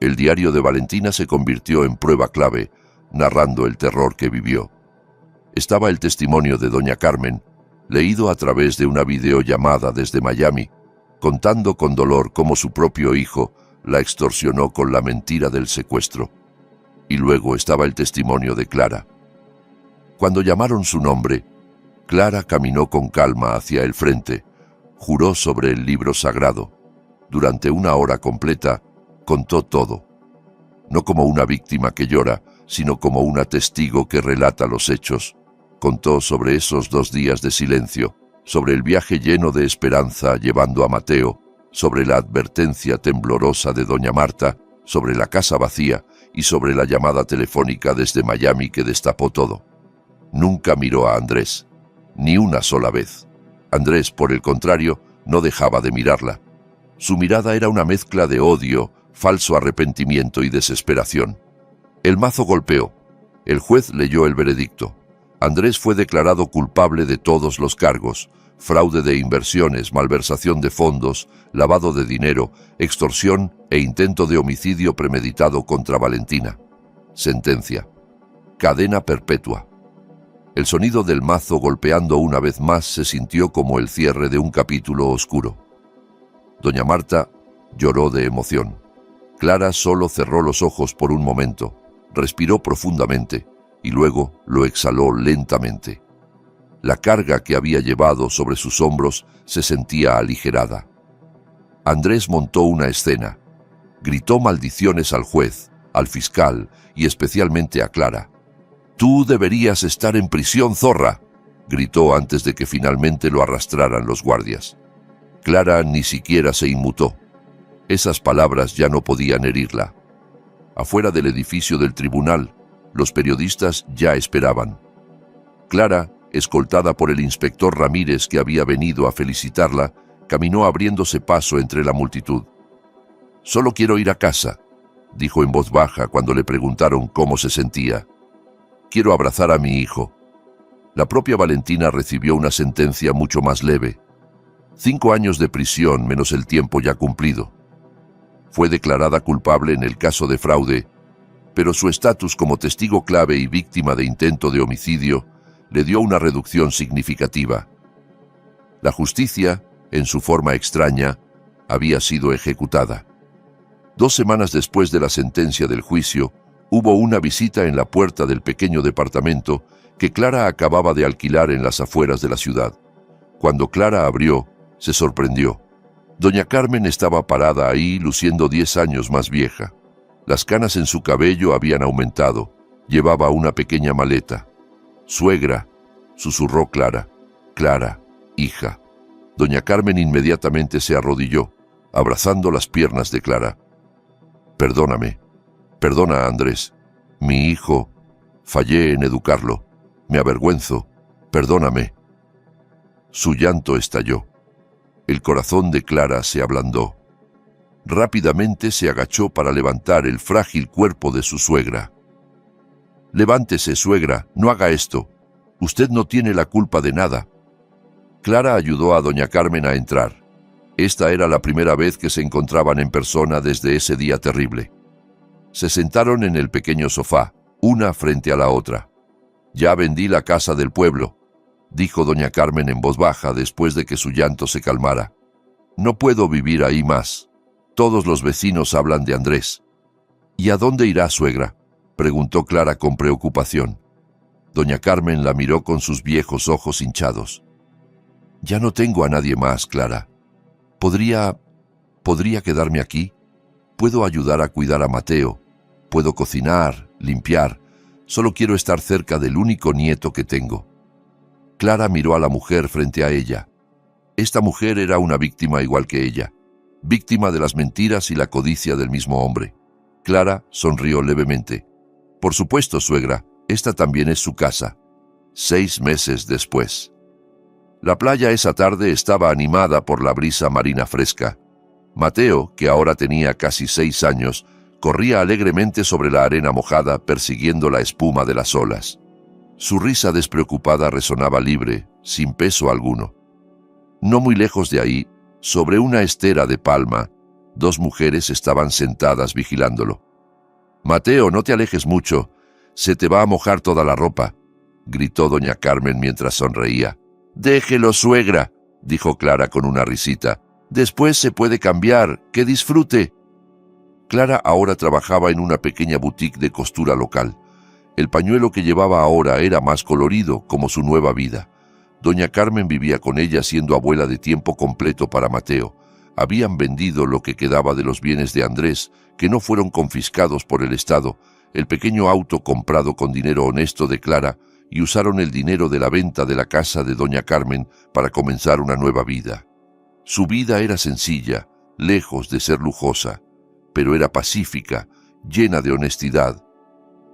El diario de Valentina se convirtió en prueba clave, narrando el terror que vivió. Estaba el testimonio de doña Carmen, leído a través de una videollamada desde Miami, contando con dolor cómo su propio hijo la extorsionó con la mentira del secuestro. Y luego estaba el testimonio de Clara. Cuando llamaron su nombre, Clara caminó con calma hacia el frente, juró sobre el libro sagrado. Durante 1 hora completa, contó todo. No como una víctima que llora, sino como una testigo que relata los hechos. Contó sobre esos 2 días de silencio, sobre el viaje lleno de esperanza llevando a Mateo, sobre la advertencia temblorosa de doña Marta, sobre la casa vacía y sobre la llamada telefónica desde Miami que destapó todo. Nunca miró a Andrés, ni una sola vez. Andrés, por el contrario, no dejaba de mirarla. Su mirada era una mezcla de odio, falso arrepentimiento y desesperación. El mazo golpeó. El juez leyó el veredicto. Andrés fue declarado culpable de todos los cargos: fraude de inversiones, malversación de fondos, lavado de dinero, extorsión e intento de homicidio premeditado contra Valentina. Sentencia: cadena perpetua. El sonido del mazo golpeando una vez más se sintió como el cierre de un capítulo oscuro. Doña Marta lloró de emoción. Clara solo cerró los ojos por un momento, respiró profundamente y luego lo exhaló lentamente. La carga que había llevado sobre sus hombros se sentía aligerada. Andrés montó una escena. Gritó maldiciones al juez, al fiscal y especialmente a Clara. «Tú deberías estar en prisión, zorra», gritó antes de que finalmente lo arrastraran los guardias. Clara ni siquiera se inmutó. Esas palabras ya no podían herirla. Afuera del edificio del tribunal, los periodistas ya esperaban. Clara, escoltada por el inspector Ramírez, que había venido a felicitarla, caminó abriéndose paso entre la multitud. «Solo quiero ir a casa», dijo en voz baja cuando le preguntaron cómo se sentía. «Quiero abrazar a mi hijo». La propia Valentina recibió una sentencia mucho más leve. 5 años de prisión menos el tiempo ya cumplido. Fue declarada culpable en el caso de fraude, pero su estatus como testigo clave y víctima de intento de homicidio le dio una reducción significativa. La justicia, en su forma extraña, había sido ejecutada. 2 semanas después de la sentencia del juicio, hubo una visita en la puerta del pequeño departamento que Clara acababa de alquilar en las afueras de la ciudad. Cuando Clara abrió, se sorprendió. Doña Carmen estaba parada ahí, luciendo 10 años más vieja. Las canas en su cabello habían aumentado. Llevaba una pequeña maleta. «Suegra», susurró Clara. «Clara». hija. Doña Carmen inmediatamente se arrodilló, abrazando las piernas de Clara. Perdóname, perdona a Andrés, mi hijo, fallé en educarlo, me avergüenzo, perdóname. Su llanto estalló. El corazón de Clara se ablandó. Rápidamente se agachó para levantar el frágil cuerpo de su suegra. Levántese, suegra, no haga esto. Usted no tiene la culpa de nada. Clara ayudó a doña Carmen a entrar. Esta era la primera vez que se encontraban en persona desde ese día terrible. Se sentaron en el pequeño sofá, una frente a la otra. «Ya vendí la casa del pueblo», dijo doña Carmen en voz baja después de que su llanto se calmara. «No puedo vivir ahí más. Todos los vecinos hablan de Andrés». «¿Y a dónde irá, suegra?», preguntó Clara con preocupación. Doña Carmen la miró con sus viejos ojos hinchados. «Ya no tengo a nadie más, Clara. ¿Podría quedarme aquí? Puedo ayudar a cuidar a Mateo. Puedo cocinar, limpiar. Solo quiero estar cerca del único nieto que tengo». Clara miró a la mujer frente a ella. Esta mujer era una víctima igual que ella, víctima de las mentiras y la codicia del mismo hombre. Clara sonrió levemente. «Por supuesto, suegra, esta también es su casa». 6 meses después. La playa esa tarde estaba animada por la brisa marina fresca. Mateo, que ahora tenía casi 6 años, corría alegremente sobre la arena mojada persiguiendo la espuma de las olas. Su risa despreocupada resonaba libre, sin peso alguno. No muy lejos de ahí, sobre una estera de palma, 2 mujeres estaban sentadas vigilándolo. «Mateo, no te alejes mucho, se te va a mojar toda la ropa», gritó doña Carmen mientras sonreía. «Déjelo, suegra», dijo Clara con una risita. «Después se puede cambiar, que disfrute». Clara ahora trabajaba en una pequeña boutique de costura local. El pañuelo que llevaba ahora era más colorido, como su nueva vida. Doña Carmen vivía con ella siendo abuela de tiempo completo para Mateo. Habían vendido lo que quedaba de los bienes de Andrés, que no fueron confiscados por el Estado, el pequeño auto comprado con dinero honesto de Clara, y usaron el dinero de la venta de la casa de doña Carmen para comenzar una nueva vida. Su vida era sencilla, lejos de ser lujosa, pero era pacífica, llena de honestidad.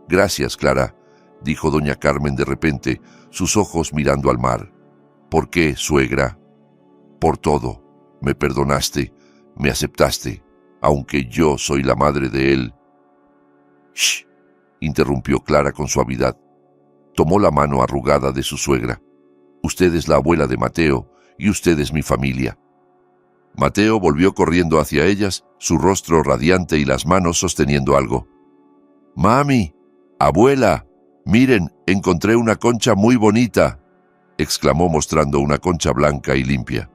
«Gracias, Clara», dijo doña Carmen de repente, sus ojos mirando al mar. «¿Por qué, suegra?» «Por todo. Me perdonaste, me aceptaste, aunque yo soy la madre de él». «Shh», interrumpió Clara con suavidad. Tomó la mano arrugada de su suegra. «Usted es la abuela de Mateo y usted es mi familia». Mateo volvió corriendo hacia ellas, su rostro radiante y las manos sosteniendo algo. «Mami, abuela, miren, encontré una concha muy bonita», exclamó mostrando una concha blanca y limpia.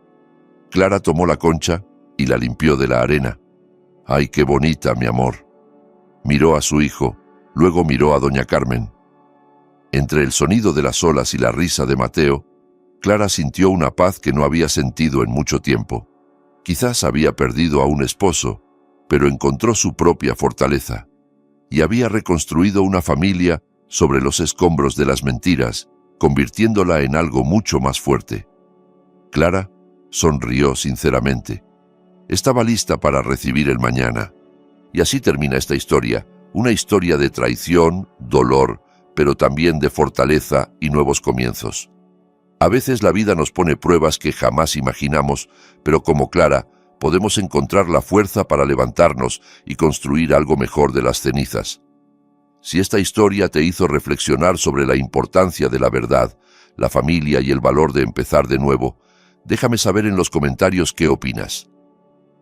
Clara tomó la concha y la limpió de la arena. «Ay, qué bonita, mi amor». Miró a su hijo, luego miró a doña Carmen. Entre el sonido de las olas y la risa de Mateo, Clara sintió una paz que no había sentido en mucho tiempo. Quizás había perdido a un esposo, pero encontró su propia fortaleza, y había reconstruido una familia sobre los escombros de las mentiras, convirtiéndola en algo mucho más fuerte. Clara sonrió sinceramente. Estaba lista para recibir el mañana. Y así termina esta historia, una historia de traición, dolor, pero también de fortaleza y nuevos comienzos. A veces la vida nos pone pruebas que jamás imaginamos, pero como Clara, podemos encontrar la fuerza para levantarnos y construir algo mejor de las cenizas. Si esta historia te hizo reflexionar sobre la importancia de la verdad, la familia y el valor de empezar de nuevo, déjame saber en los comentarios qué opinas.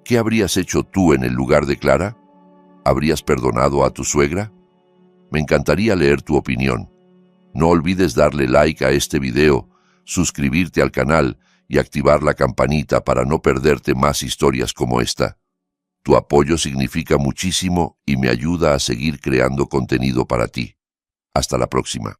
¿Qué habrías hecho tú en el lugar de Clara? ¿Habrías perdonado a tu suegra? Me encantaría leer tu opinión. No olvides darle like a este video, suscribirte al canal y activar la campanita para no perderte más historias como esta. Tu apoyo significa muchísimo y me ayuda a seguir creando contenido para ti. Hasta la próxima.